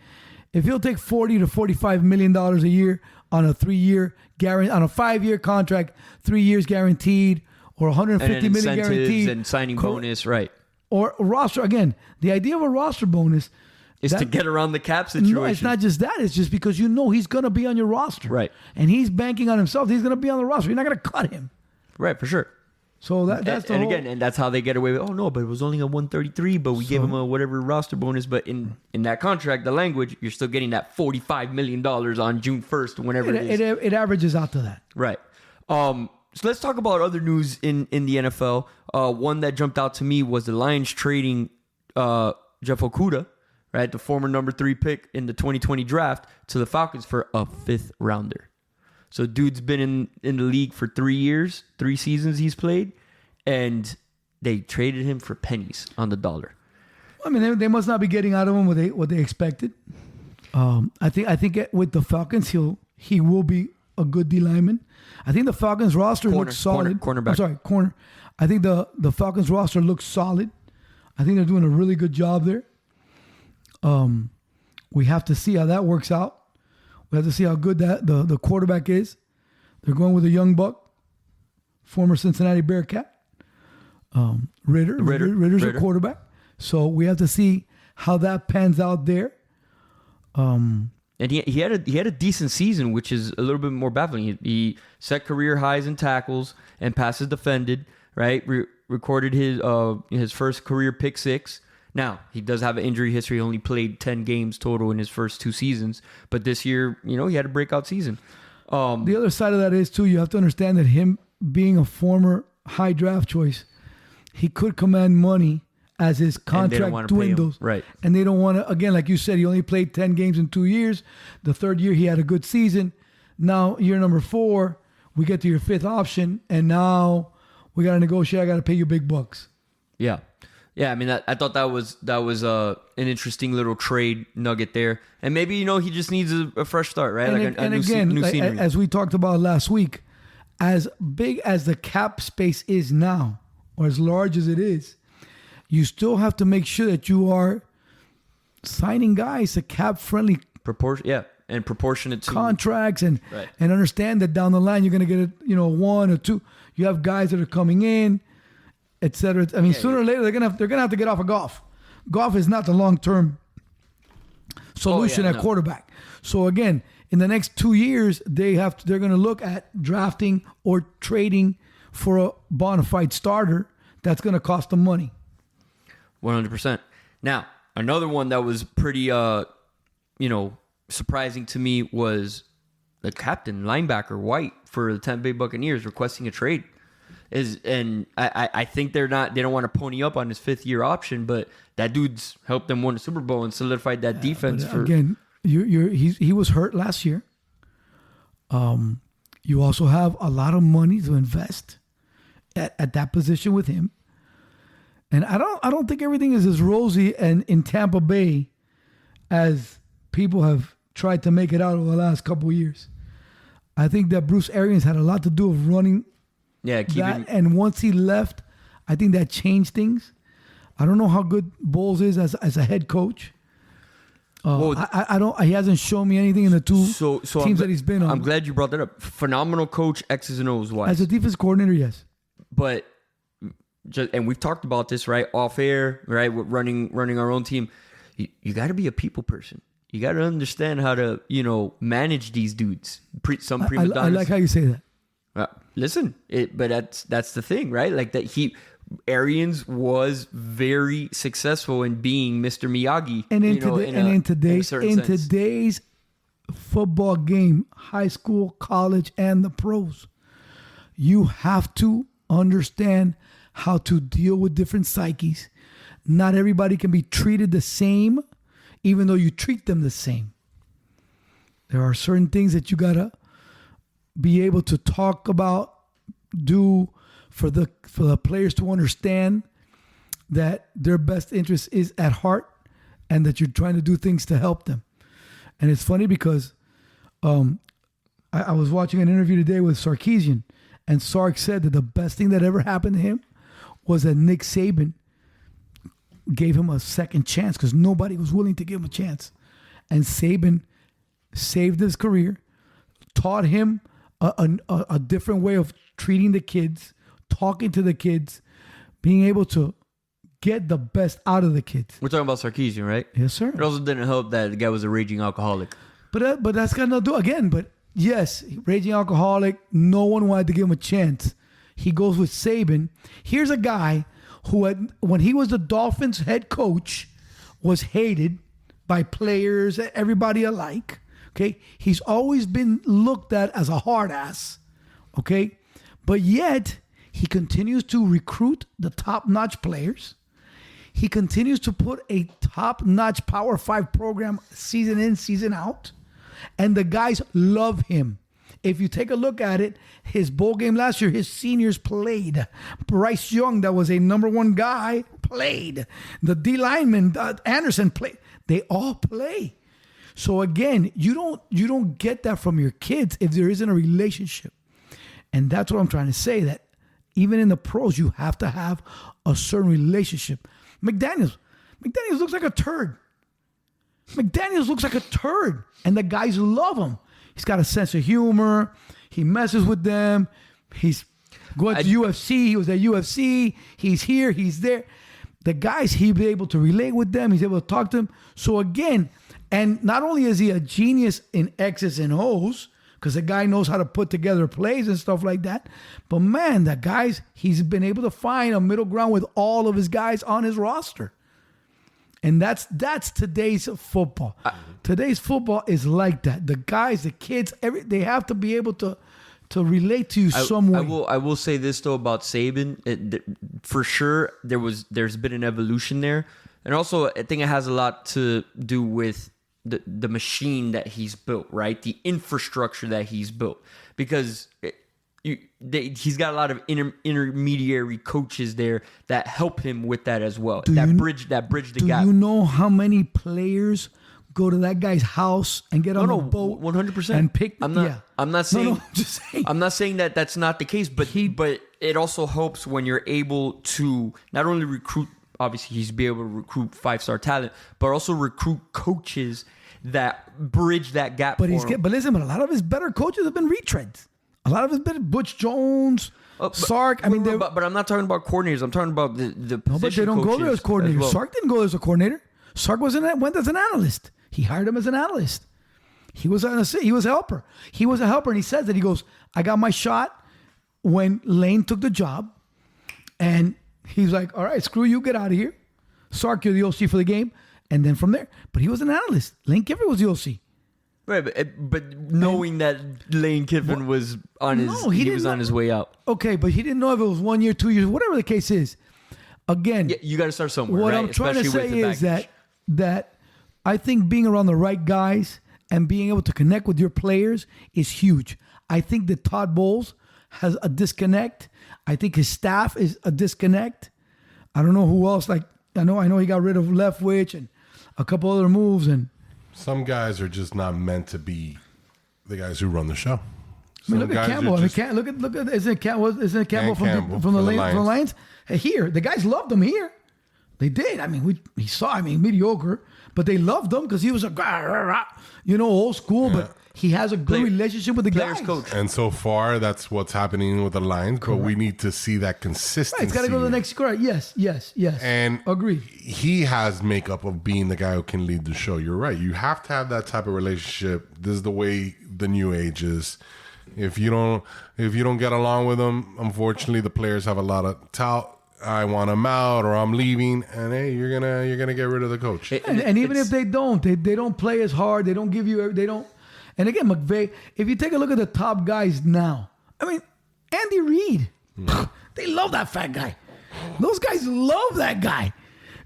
if he'll take $40 to $45 million a year on a 3-year guarantee, on a 5-year contract, 3 years guaranteed, or $150 million guaranteed, and signing bonus, right? Or a roster. Again, the idea of a roster bonus is to get around the cap situation. No, it's not just that. It's just because he's going to be on your roster, right? And he's banking on himself. He's going to be on the roster. You're not going to cut him, right? For sure. So that's and that's how they get away with. Oh no, but it was only a 133, but we gave him a whatever roster bonus. But in that contract, the language, you're still getting that $45 million on June 1st, whenever it is. It averages out to that, right? So let's talk about other news in the NFL. One that jumped out to me was the Lions trading Jeff Okudah, right, the former number 3 pick in the 2020 draft, to the Falcons for a 5th rounder. So dude's been in the league for 3 years, 3 seasons he's played, and they traded him for pennies on the dollar. I mean, they must not be getting out of him what they expected. I think with the Falcons he will be a good D lineman. I think the Falcons roster looks solid. Cornerback. I'm sorry, corner. I think the Falcons roster looks solid. I think they're doing a really good job there. We have to see how that works out. We have to see how good the quarterback is. They're going with a young buck, former Cincinnati Bearcat. Ritter's a quarterback. So we have to see how that pans out there. And he had a decent season, which is a little bit more baffling. He set career highs in tackles and passes defended. Right, recorded his first career pick 6. Now, he does have an injury history. He only played 10 games total in his first 2 seasons. But this year, he had a breakout season. The other side of that is, too, you have to understand that him being a former high draft choice, he could command money as his contract dwindles. Right. And they don't want to, again, like you said, he only played 10 games in 2 years. The 3rd year, he had a good season. Now, year number 4, we get to your 5th option, and now we got to negotiate. I got to pay you big bucks. Yeah. Yeah, I mean, I thought that was an interesting little trade nugget there, and maybe he just needs a fresh start, right? New scenery. As we talked about last week, as big as the cap space is now, or as large as it is, you still have to make sure that you are signing guys to cap friendly and proportionate to contracts, and understand that down the line you're going to get 1 or 2. You have guys that are coming in, etc. I mean, sooner or later they're gonna have to get off of Goff. Goff is not the long-term solution at quarterback. So again, in the next 2 years, they're going to look at drafting or trading for a bona fide starter that's going to cost them money. 100%. Now, another one that was pretty surprising to me was the captain, linebacker White for the Tampa Bay Buccaneers, requesting a trade. I think they don't want to pony up on his 5th-year option, but that dude's helped them win a Super Bowl and solidified that defense. Again, he was hurt last year. You also have a lot of money to invest at that position with him, and I don't think everything is as rosy and in Tampa Bay as people have tried to make it out over the last couple of years. I think that Bruce Arians had a lot to do with running. Yeah, and once he left, I think that changed things. I don't know how good Bowles is as a head coach. He hasn't shown me anything in the 2 teams that he's been on. I'm glad you brought that up. Phenomenal coach, X's and O's wise. As a defense coordinator, yes. But and we've talked about this, right, off air, right, with running our own team. You got to be a people person. You got to understand how to manage these dudes. Some prima donnas. I like how you say that. Listen, but that's the thing, right? Like that Arians was very successful in being Mr. Miyagi. And in today's football game, high school, college, and the pros, you have to understand how to deal with different psyches. Not everybody can be treated the same, even though you treat them the same. There are certain things that you gotta be able to talk about, do for the players to understand that their best interest is at heart and that you're trying to do things to help them. And it's funny because I was watching an interview today with Sarkisian, and Sark said that the best thing that ever happened to him was that Nick Saban gave him a second chance because nobody was willing to give him a chance. And Saban saved his career, taught him a different way of treating the kids, talking to the kids, being able to get the best out of the kids. We're talking about Sarkisian, right? Yes, sir. It also didn't help that the guy was a raging alcoholic. But that's got nothing to do again. But yes, raging alcoholic. No one wanted to give him a chance. He goes with Saban. Here's a guy who, when he was the Dolphins head coach, was hated by players, everybody alike. Okay, he's always been looked at as a hard ass. Okay, but yet he continues to recruit the top-notch players. He continues to put a top-notch Power 5 program season in, season out. And the guys love him. If you take a look at it, his bowl game last year, his seniors played. Bryce Young, that was a number one guy, played. The D lineman, Anderson, played. They all play. So again, you don't get that from your kids if there isn't a relationship. And that's what I'm trying to say, that even in the pros, you have to have a certain relationship. McDaniels looks like a turd. McDaniels looks like a turd, and the guys love him. He's got a sense of humor. He messes with them. He's going to UFC. He was at UFC. He's here. He's there. The guys, he's able to relate with them. He's able to talk to them. So again, and not only is he a genius in X's and O's, because the guy knows how to put together plays and stuff like that, but man, the guys, he's been able to find a middle ground with all of his guys on his roster. And that's today's football. Today's football is like that. The guys, the kids, they have to be able to relate to you some way. I will say this though about Saban. For sure, there's been an evolution there, and also I think it has a lot to do with the machine that he's built, right? The infrastructure that he's built, because he's got a lot of intermediary coaches there that help him with that as well. Bridge the gap. Do you know how many players go to that guy's house and get on a boat 100% and pick? I'm not saying I'm just saying. I'm not saying that that's not the case, but it also helps when you're able to not only recruit. Obviously, he's be able to recruit 5-star talent, but also recruit coaches that bridge that gap. But but a lot of his better coaches have been retreads. A lot of his better Butch Jones, Sark. But I'm not talking about coordinators. I'm talking about the position. No, but they don't go there as coordinators. Well. Sark didn't go there as a coordinator. Sark went as an analyst. He hired him as an analyst. He was a helper. He was a helper, and he says that he goes, "I got my shot when Lane took the job," and he's like, "All right, screw you, get out of here." Sark, you're the OC for the game, and then from there. But he was an analyst. Lane Kiffin was the OC. Right, but knowing that Lane Kiffin was on his way out. Okay, but he didn't know if it was 1 year, 2 years, whatever the case is. Again, you got to start somewhere. What right? I'm trying to say is that I think being around the right guys and being able to connect with your players is huge. I think that Todd Bowles has a disconnect. I think his staff is a disconnect. I don't know who else. Like I know he got rid of Leftwich and a couple other moves and. Some guys are just not meant to be the guys who run the show. Look at Campbell. Look at isn't it Campbell from the Lions? Hey, here, the guys loved him here. They did. He saw. Mediocre, but they loved him because he was old school. Yeah. But he has a good relationship with the guys. Coach. And so far, that's what's happening with the Lions. Correct. But we need to see that consistency. Right, it's got to go to the next score. Yes. And agree. He has makeup of being the guy who can lead the show. You're right. You have to have that type of relationship. This is the way the new age is. If you don't get along with them, unfortunately, the players have a lot of tout. I want him out, or I'm leaving, and hey, you're gonna get rid of the coach. And even if they don't play as hard. They don't give you. They don't. And again, McVay, if you take a look at the top guys now, Andy Reid, they love that fat guy. Those guys love that guy.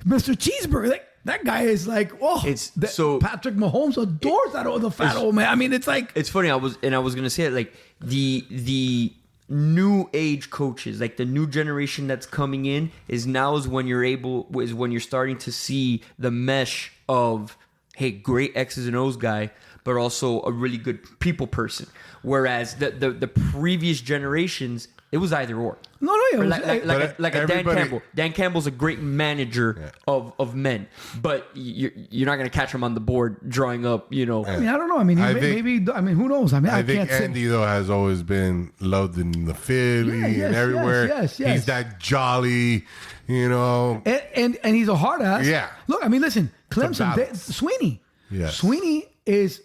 Mr. Cheeseburger, that guy is like, Patrick Mahomes adores the fat old man. It's like... It's funny, I was going to say it, like, the new age coaches, like the new generation that's coming in is when you're starting to see the mesh of, hey, great X's and O's guy, but also a really good people person. Whereas the previous generations, it was either or. No, yeah, Or like a Dan Campbell. Dan Campbell's a great manager of men, but you're not going to catch him on the board drawing up, I mean, I don't know. I mean, who knows? I mean, I think can't Andy, though, has always been loved in the Philly and everywhere. Yes. He's that jolly, And he's a hard ass. Yeah. Look, I mean, listen, Clemson, Sweeney. Yes. Sweeney is...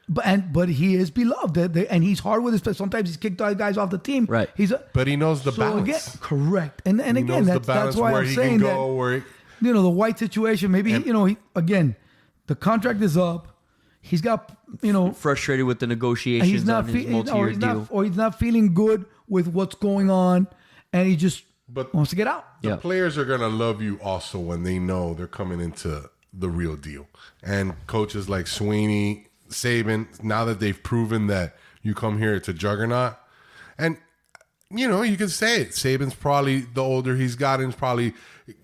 But he is beloved, and he's hard with his. Sometimes he's kicked guys off the team. Right. But he knows the balance. Again, correct. And he again, knows that's why I'm saying that. The White situation. Maybe again, the contract is up. He's got frustrated with the negotiations he's not on his multi-year deal, or he's not feeling good with what's going on, and he just wants to get out. The players are gonna love you also when they know they're coming into the real deal. And coaches like Sweeney, Saban, now that they've proven that you come here, it's a juggernaut. And, you can say it. Saban's probably, the older he's gotten, he's probably,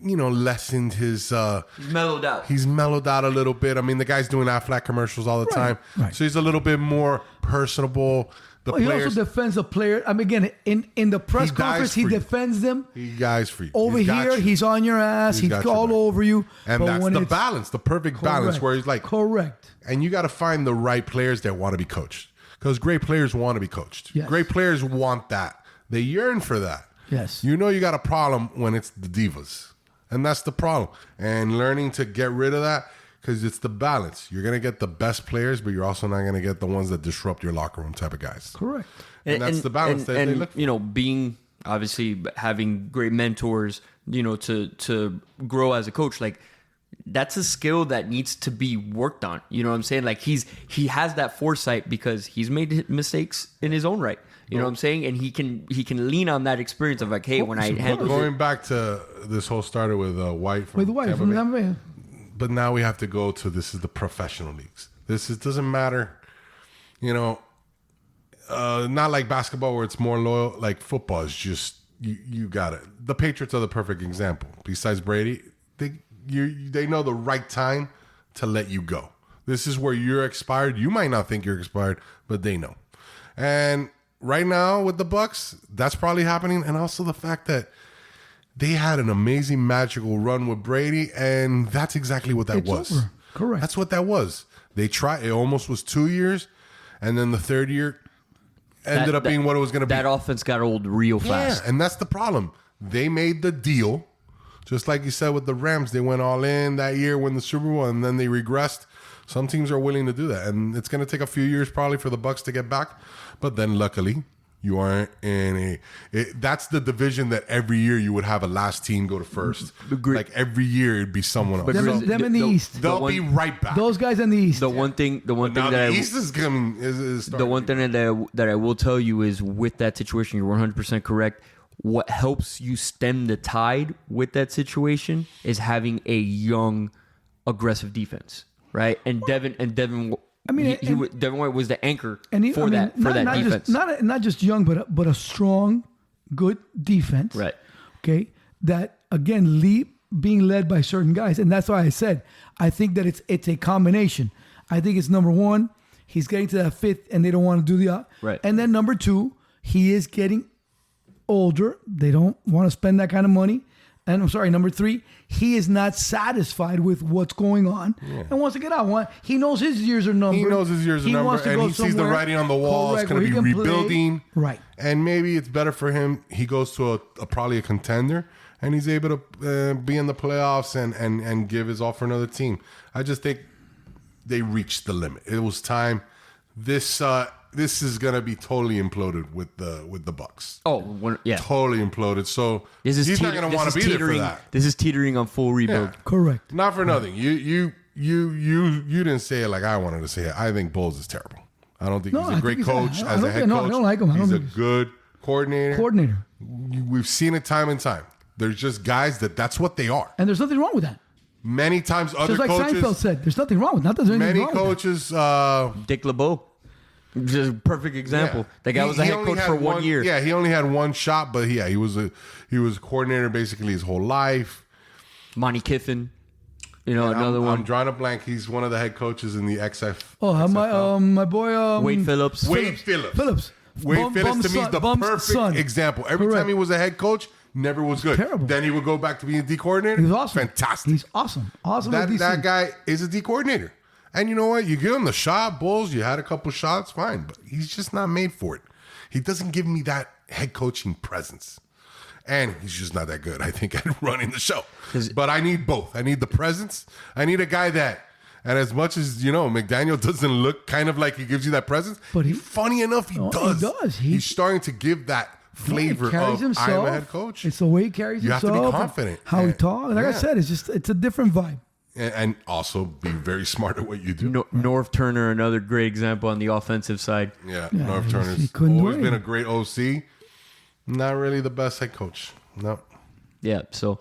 lessened his... he's mellowed out. He's mellowed out a little bit. I mean, the guy's doing Aflac commercials all the time. Right. So he's a little bit more personable. He also defends the player. I mean, again, in the press conference, he defends them. He guys for you. Over here, he's on your ass. He's all over you. And that's the balance, the perfect balance where he's like... Correct. And you got to find the right players that want to be coached. Because great players want to be coached. Yes. Great players want that. They yearn for that. Yes. You got a problem when it's the divas. And that's the problem. And learning to get rid of that, because it's the balance. You're going to get the best players, but you're also not going to get the ones that disrupt your locker room type of guys. Correct. And that's the balance that they look for. Being, obviously, having great mentors, to grow as a coach, like, that's a skill that needs to be worked on. You know what I'm saying? Like he has that foresight because he's made mistakes in his own right. You know what I'm saying? And he can lean on that experience of like, hey, when I handle going back to this whole started with White from Tampa Bay. But now we have to go to this is the professional leagues. Doesn't matter, not like basketball where it's more loyal. Like football is just you got it. The Patriots are the perfect example. Besides Brady, they know the right time to let you go. This is where you're expired. You might not think you're expired, but they know. And right now with the Bucks, that's probably happening. And also the fact that they had an amazing magical run with Brady, and that's exactly what that was. Over. Correct. That's what that was. They tried. It almost was 2 years, and then the third year ended up being what it was going to be. That offense got old real fast. Yeah, and that's the problem. They made the deal. Just like you said with the Rams, they went all in that year, win the Super Bowl, and then they regressed. Some teams are willing to do that, and it's going to take a few years probably for the Bucks to get back. But then, luckily, you aren't in that's the division that every year you would have a last team go to first. Like every year, it'd be someone else. But them in the East, they'll be right back. Those guys in the East. The one thing that East is coming. The one thing that I will tell you is with that situation, you're 100% correct. What helps you stem the tide with that situation is having a young, aggressive defense, right? And Devin, Devin White was the anchor for that defense. Not just young, but a strong, good defense, right? Okay, that again being led by certain guys, and that's why I said I think that it's a combination. I think it's number one, he's getting to that fifth, and they don't want to do the right, and then number two, he is getting older. They don't want to spend that kind of money. And I'm sorry, number three, he is not satisfied with what's going on and wants to get out. He knows his years are numbered. He knows his years are numbered, and he sees the writing on the wall. It's going to be rebuilding. Right. And maybe it's better for him. He goes to probably a contender, and he's able to be in the playoffs and give his all for another team. I just think they reached the limit. It was time. This is gonna be totally imploded with the Bucks. Oh, yeah, totally imploded. So he's not gonna want to be there for that. This is teetering on full rebuild. Yeah. Correct. Not for nothing. You didn't say it like I wanted to say it. I think Bowles is terrible. I don't think he's a great coach as a head coach. I don't like him. He's a good coordinator. We've seen it time and time. There's just guys that's what they are, and there's nothing wrong with that. Many times, other just like coaches, Seinfeld said, there's nothing wrong with that. Many coaches, Dick LeBeau. Just a perfect example. Yeah. That guy was a head coach for 1 year. Yeah, he only had one shot, but he was a coordinator basically his whole life. Monty Kiffin. Another one. I'm drawing a blank. He's one of the head coaches in the XF. Oh, my boy Wade Phillips. Wade Phillips to me is the perfect example. Every time he was a head coach, never was good. Terrible. Then he would go back to being a D coordinator. He was awesome. Fantastic. He's awesome. Awesome. That guy is a D coordinator. And you know what? You give him the shot, Bulls. You had a couple shots, fine. But he's just not made for it. He doesn't give me that head coaching presence. And he's just not that good, I think, at running the show. But I need both. I need the presence. I need a guy that, and as much as, McDaniel doesn't look kind of like he gives you that presence, but funny enough, he does. He does. He's starting to give that flavor of himself. I'm a head coach. It's the way he carries himself. You have to be confident. How he talks. Like I said, it's a different vibe. And also be very smart at what you do. North Turner, another great example on the offensive side. Yeah, North Turner's always been a great OC. Not really the best head coach. No. Yeah. So,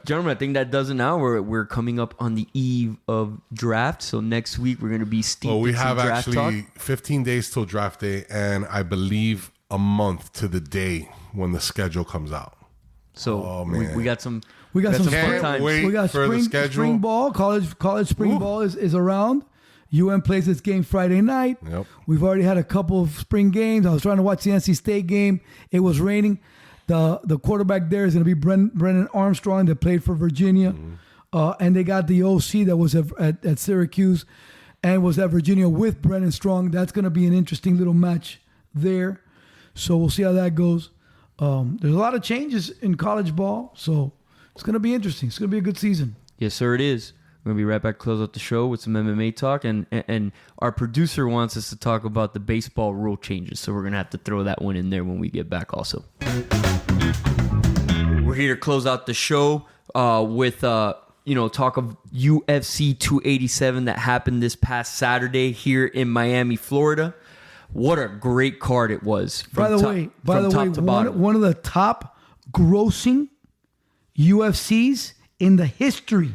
gentlemen, I think that does it now. We're coming up on the eve of draft. So next week we're going to be steeped in some draft talk. We have actually 15 days till draft day, and I believe a month to the day when the schedule comes out. So we got some. We got some fun times. We got spring ball. College spring ball is around. UM plays this game Friday night. Yep. We've already had a couple of spring games. I was trying to watch the NC State game. It was raining. The quarterback there is going to be Brennan Armstrong that played for Virginia. And they got the OC that was at Syracuse and was at Virginia with Brennan Strong. That's going to be an interesting little match there. So we'll see how that goes. There's a lot of changes in college ball. So it's going to be interesting. It's going to be a good season. Yes, sir, it is. We're going to be right back, close out the show with some MMA talk. And our producer wants us to talk about the baseball rule changes. So we're going to have to throw that one in there when we get back also. We're here to close out the show with, talk of UFC 287 that happened this past Saturday here in Miami, Florida. What a great card it was. By the way, one of the top grossing UFCs in the history.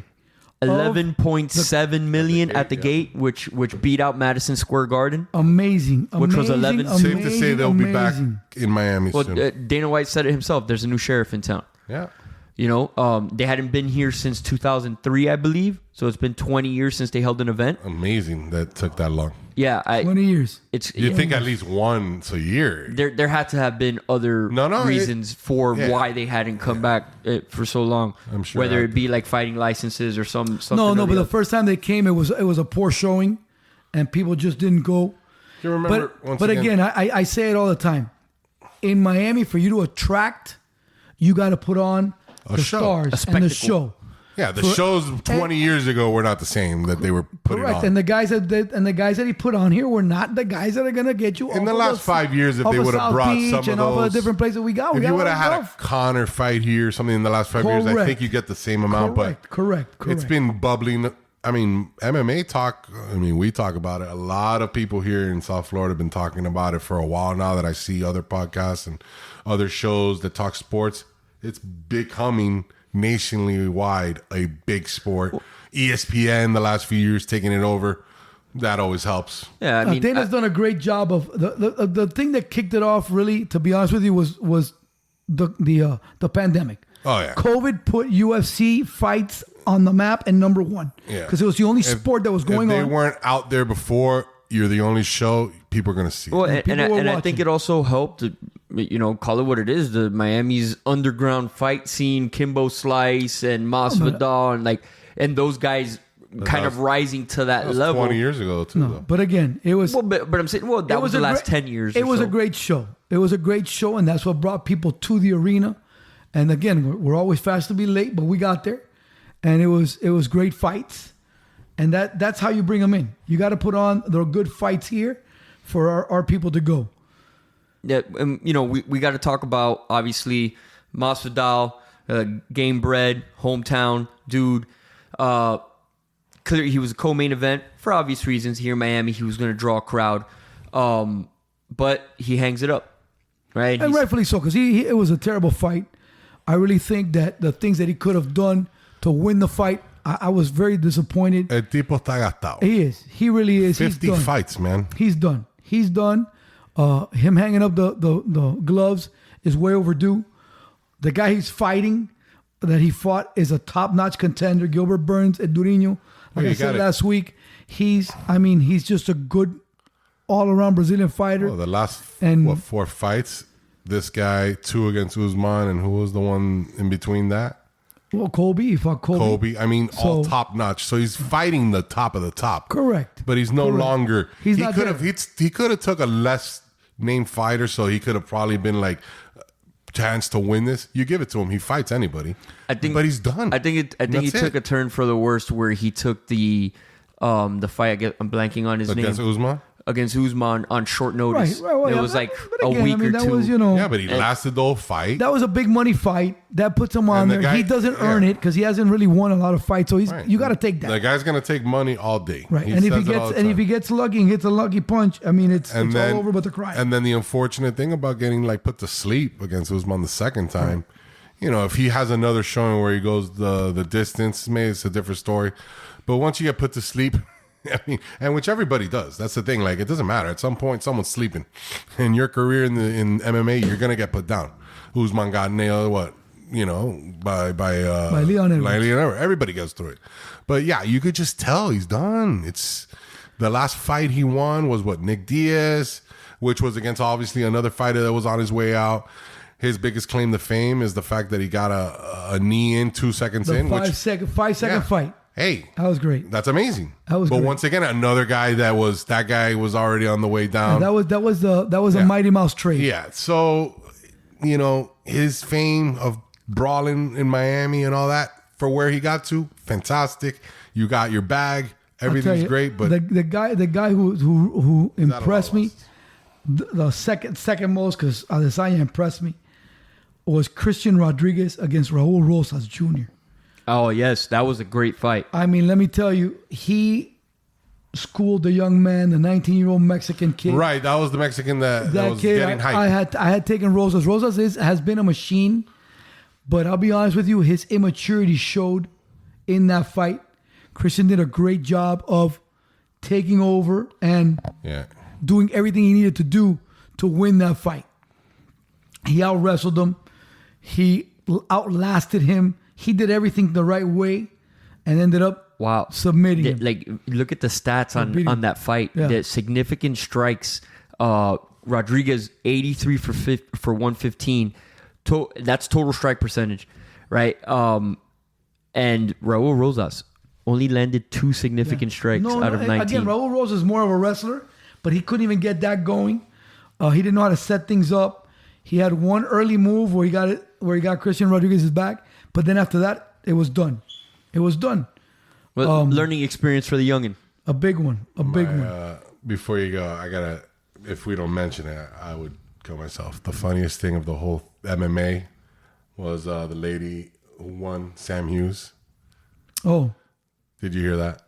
11.7 million at the gate, which beat out Madison Square Garden. Amazing. Which was 11. Safe to say they'll be back in Miami soon. Dana White said it himself. There's a new sheriff in town. Yeah. They hadn't been here since 2003, I believe. So it's been 20 years since they held an event. Amazing that took that long. Yeah, 20 years. You think at least once a year? There had to have been other reasons for why they hadn't come back for so long. I'm sure. Whether it be like fighting licenses or something. No, but the first time they came, it was a poor showing, and people just didn't go. You remember? But again, I say it all the time. In Miami, for you to attract, you got to put on the stars and the show. Yeah, the shows 20 years ago were not the same that they were putting on. And the guys that he put on here were not the guys that are going to get you in the last 5 years. If they would have brought some of those, all the different places we got, if you would have had a Connor fight here, or something in the last 5 years, I think you get the same amount. Correct. It's been bubbling. I mean, MMA talk. I mean, we talk about it. A lot of people here in South Florida have been talking about it for a while now. That I see other podcasts and other shows that talk sports. It's becoming nationwide a big sport. ESPN the last few years taking it over. That always helps. Yeah, I mean, Dana's done a great job of the thing that kicked it off. Really, to be honest with you, was the pandemic. Oh yeah, COVID put UFC fights on the map and number one. Yeah, because it was the only sport that was going on. If they weren't out there before, you're the only show people are going to see. Well, and I think it also helped. Call it what it is. The Miami's underground fight scene, Kimbo Slice and Masvidal, and those guys kind of rising to that level. 20 years ago, too. No, but again, it was. Well, but I'm saying, that was the last 10 years. It was a great show. It was a great show, and that's what brought people to the arena. And again, we're always fast to be late, but we got there, and it was great fights, and that's how you bring them in. You got to put on the good fights here for our people to go. Yeah, we got to talk about, obviously, Masvidal, game bred, hometown dude. Clearly, he was a co-main event for obvious reasons. Here in Miami, he was going to draw a crowd, but he hangs it up, right? And rightfully so, because it was a terrible fight. I really think that the things that he could have done to win the fight, I was very disappointed. El tipo está gastado. He is. He really is. 50 fights, man. He's done. Him hanging up the gloves is way overdue. The guy he's fighting, that he fought is a top-notch contender. Gilbert Burns and Durinho. Like I said last week, he's just a good all-around Brazilian fighter. Well, the last 4 fights, this guy 2 against Usman, and who was the one in between that? Well, Colby. He fought Colby. I mean, all top-notch. So he's fighting the top of the top. Correct. But he's no longer. He could have took a less named fighter, so he could have probably been like chance to win this. You give it to him, he fights anybody. But he's done. I think he took a turn for the worst where he took the fight. I'm blanking on his name against Usman on short notice. Right. Well, it was like a week or two. Yeah, but he lasted the whole fight. That was a big money fight. That puts him on there. He doesn't earn it because he hasn't really won a lot of fights. So you got to take that. The guy's gonna take money all day. Right. And if he gets lucky and hits a lucky punch, I mean, it's all over but the cry. And then the unfortunate thing about getting like put to sleep against Usman the second time, if he has another showing where he goes the distance, maybe it's a different story. But once you get put to sleep. I mean, and which everybody does. That's the thing. Like, it doesn't matter. At some point, someone's sleeping. In your career in MMA, you're gonna get put down. Usman got nailed. By Leon Edwards. Everybody goes through it. But yeah, you could just tell he's done. It's the last fight he won was Nick Diaz, which was against obviously another fighter that was on his way out. His biggest claim to fame is the fact that he got a knee in 2 seconds in. 5 second fight. Hey, that was great. That's amazing. But great. Once again, another guy that guy was already on the way down. Yeah, that was a Mighty Mouse trade. Yeah. So, his fame of brawling in Miami and all that for where he got to, fantastic. You got your bag. Everything's great. But the guy who impressed me, the second most, because Adesanya impressed me, was Christian Rodriguez against Raul Rosas Jr. Oh, yes. That was a great fight. I mean, let me tell you, he schooled the young man, the 19-year-old Mexican kid. Right. That was the Mexican that was kid, getting hyped. I had taken Rosas. Rosas has been a machine, but I'll be honest with you, his immaturity showed in that fight. Christian did a great job of taking over and doing everything he needed to do to win that fight. He out-wrestled him. He outlasted him. He did everything the right way and ended up submitting him. Like, look at the stats on that fight. Yeah. The significant strikes. Rodriguez, 83 for 115. That's total strike percentage, right? And Raul Rosas only landed 2 significant strikes out of 19. Again, Raul Rosas is more of a wrestler, but he couldn't even get that going. He didn't know how to set things up. He had one early move where he got Christian Rodriguez's back. But then after that, it was done. Well, learning experience for the youngin. A big one. Before you go, if we don't mention it, I would kill myself. The funniest thing of the whole MMA was the lady who won, Sam Hughes. Oh. Did you hear that?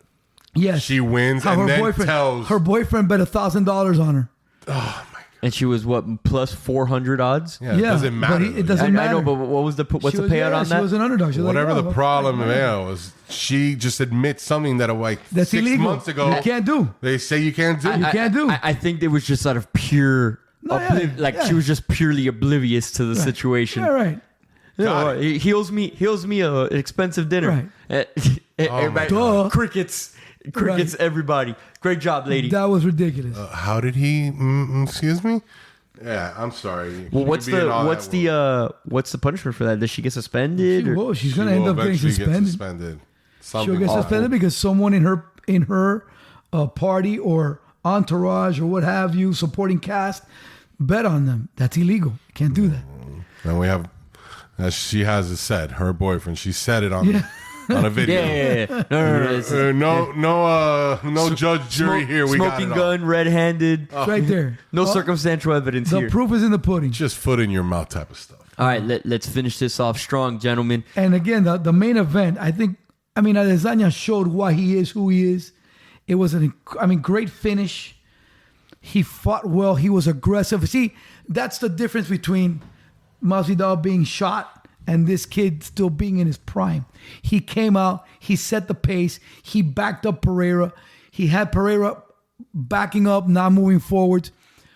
Yes. She wins tells... Her boyfriend bet $1,000 on her. Oh, my God. And she was plus 400 odds. Yeah, it doesn't matter. It doesn't matter. I know, but what's the payout on that? She was an underdog. Whatever the problem was, she just admits something that that's 6 illegal. Months ago you can't do. They say you can't do. You can't do. I think it was just out of pure, she was just purely oblivious to the situation. Yeah, right. He heals me an expensive dinner. Right. Everybody, crickets, everybody. Great job, lady. That was ridiculous. How did he? Excuse me. Yeah, I'm sorry. Well, what's the punishment for that? Does she get suspended? She's gonna end up getting suspended. She'll get suspended because someone in her party or entourage or what have you, supporting cast, bet on them. That's illegal. Can't do that. And we have, as she has said, her boyfriend. She said it on. Yeah. On a video. Yeah. No judge, jury here. We got smoking gun, red-handed. It's right there. No circumstantial evidence here. The proof is in the pudding. Just foot in your mouth type of stuff. All right, let's finish this off strong, gentlemen. And again, the main event, Adesanya showed why he is who he is. It was great finish. He fought well. He was aggressive. See, that's the difference between Masvidal being shot and this kid still being in his prime. He came out, he set the pace, he backed up Pereira. He had Pereira backing up, not moving forward.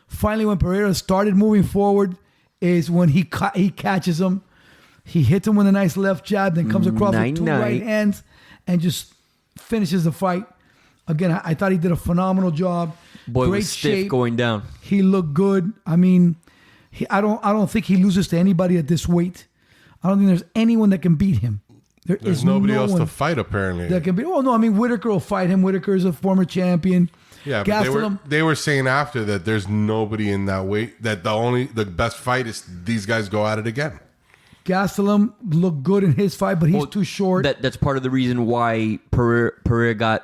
Finally, when Pereira started moving forward is when he catches him. He hits him with a nice left jab, then comes across with two Night-night. right hands and just finishes the fight. Again, I thought he did a phenomenal job. Boy Great was stiff shape. going down. He looked good. I mean, I don't think he loses to anybody at this weight. I don't think there's anyone that can beat him. There's nobody else to fight, apparently. That can be. Oh no, I mean Whitaker will fight him. Whitaker is a former champion. Yeah, but they were saying after that there's nobody in that weight, that the best fight is these guys go at it again. Gastelum looked good in his fight, but he's too short. That's part of the reason why Pereira got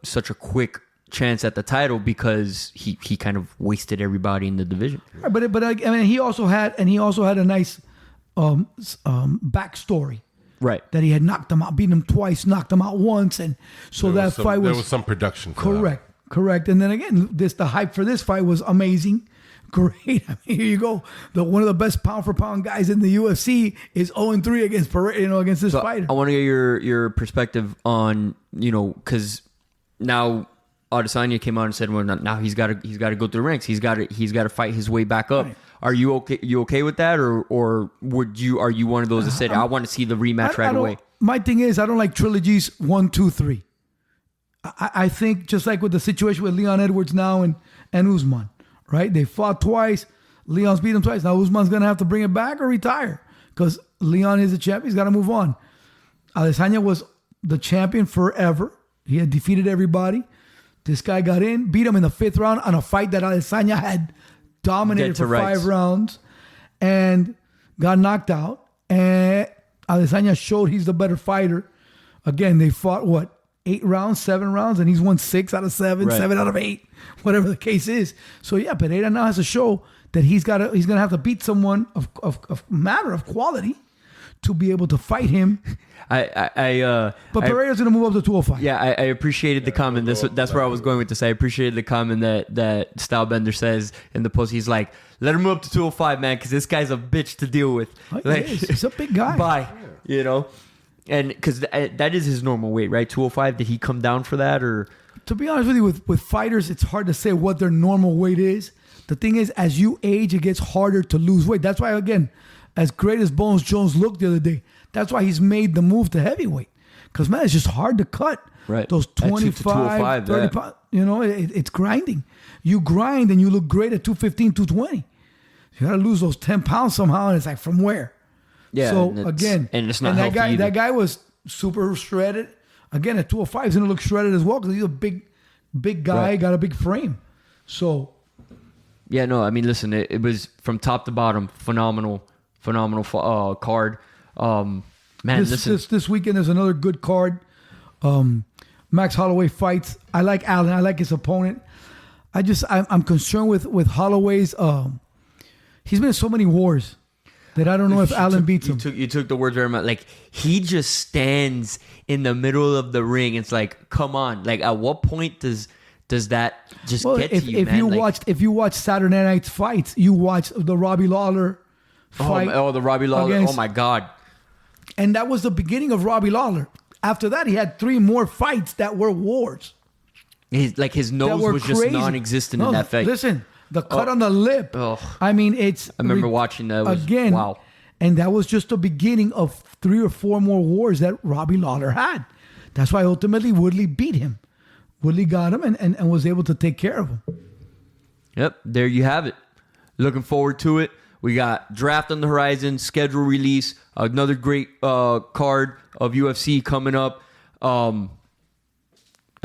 such a quick chance at the title, because he kind of wasted everybody in the division. But I mean, he also had a nice backstory. Right. That he had knocked him out, beaten him twice, knocked him out once, and so there was some production. For correct. And then again, the hype for this fight was amazing. Great. I mean, here you go. One of the best pound for pound guys in the UFC is 0-3 against Pereira, against this fighter. I want to get your perspective on, because now Adesanya came out and said, well, now he's got to go through the ranks. He's got to fight his way back up. Right. Are you okay? You okay with that, or are you one of those that said, I want to see the rematch right away? My thing is, I don't like trilogies 1, 2, 3. I think just like with the situation with Leon Edwards now and Usman, right? They fought twice. Leon's beat him twice. Now Usman's gonna have to bring it back or retire, because Leon is the champion. He's got to move on. Adesanya was the champion forever. He had defeated everybody. This guy got in, beat him in the 5th round on a fight that Adesanya had dominated for 5 rounds and got knocked out. And Adesanya showed he's the better fighter. Again, they fought 8 rounds, 7 rounds, and he's won 6 out of 7, right. 7 out of 8, whatever the case is. So yeah, Pereira now has to show that he's gonna have to beat someone of matter of quality to be able to fight him. But Pereira's going to move up to 205. Yeah, I appreciated the comment. That's where I was going with this. I appreciated the comment that Stylebender says in the post. He's like, let him move up to 205, man, because this guy's a bitch to deal with. He's a big guy. Bye. And because that is his normal weight, right? 205. Did he come down for that, or? To be honest with you, with fighters, it's hard to say what their normal weight is. The thing is, as you age, it gets harder to lose weight. That's why, again, as great as Bones Jones looked the other day, that's why he's made the move to heavyweight. Because, man, it's just hard to cut. Right. Those 25, 30 pounds. It's grinding. You grind and you look great at 215, 220. You got to lose those 10 pounds somehow, and it's like, from where? Yeah. So, again, it's not healthy either. That guy was super shredded. Again, at 205, he's going to look shredded as well, because he's a big guy, right. Got a big frame. So. Yeah, no, I mean, listen, it was from top to bottom, phenomenal card. Man, this weekend there's another good card. Max Holloway fights. I like Allen. I like his opponent. I'm concerned with Holloway's. He's been in so many wars that I don't know if Allen beats him. You took the words very much. Like, he just stands in the middle of the ring. It's like, come on. Like, at what point does that just get to you, man? If you watch Saturday Night's fights, you watch the Robbie Lawler fight. The Robbie Lawler. Oh my God. And that was the beginning of Robbie Lawler. After that, he had 3 more fights that were wars. His nose was crazy. Just non-existent in that fight. Listen, the cut on the lip. Oh. I mean, I remember watching that. Again, wow. And that was just the beginning of 3 or 4 more wars that Robbie Lawler had. That's why ultimately Woodley beat him. Woodley got him and was able to take care of him. Yep, there you have it. Looking forward to it. We got draft on the horizon, schedule release, another great card of UFC coming up. I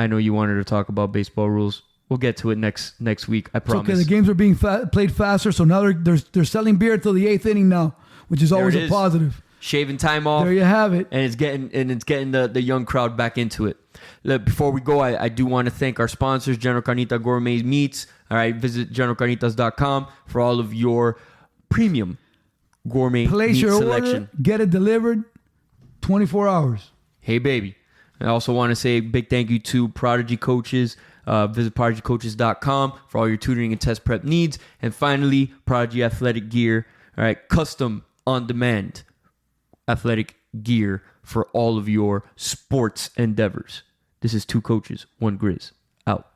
know you wanted to talk about baseball rules. We'll get to it next week. I promise. Okay, the games are being played faster, so now they're selling beer until the 8th inning now, which is always a positive. Shaving time off. There you have it. And it's getting the young crowd back into it. Look, before we go, I do want to thank our sponsors, General Carnita Gourmet Meats. All right, visit generalcarnitas.com for all of your premium gourmet Place meat your selection. Order, get it delivered 24 hours. Hey, baby. I also want to say a big thank you to Prodigy Coaches. Visit prodigycoaches.com for all your tutoring and test prep needs. And finally, Prodigy Athletic Gear. All right, custom on-demand athletic gear for all of your sports endeavors. This is 2 Coaches, 1 Grizz. Out.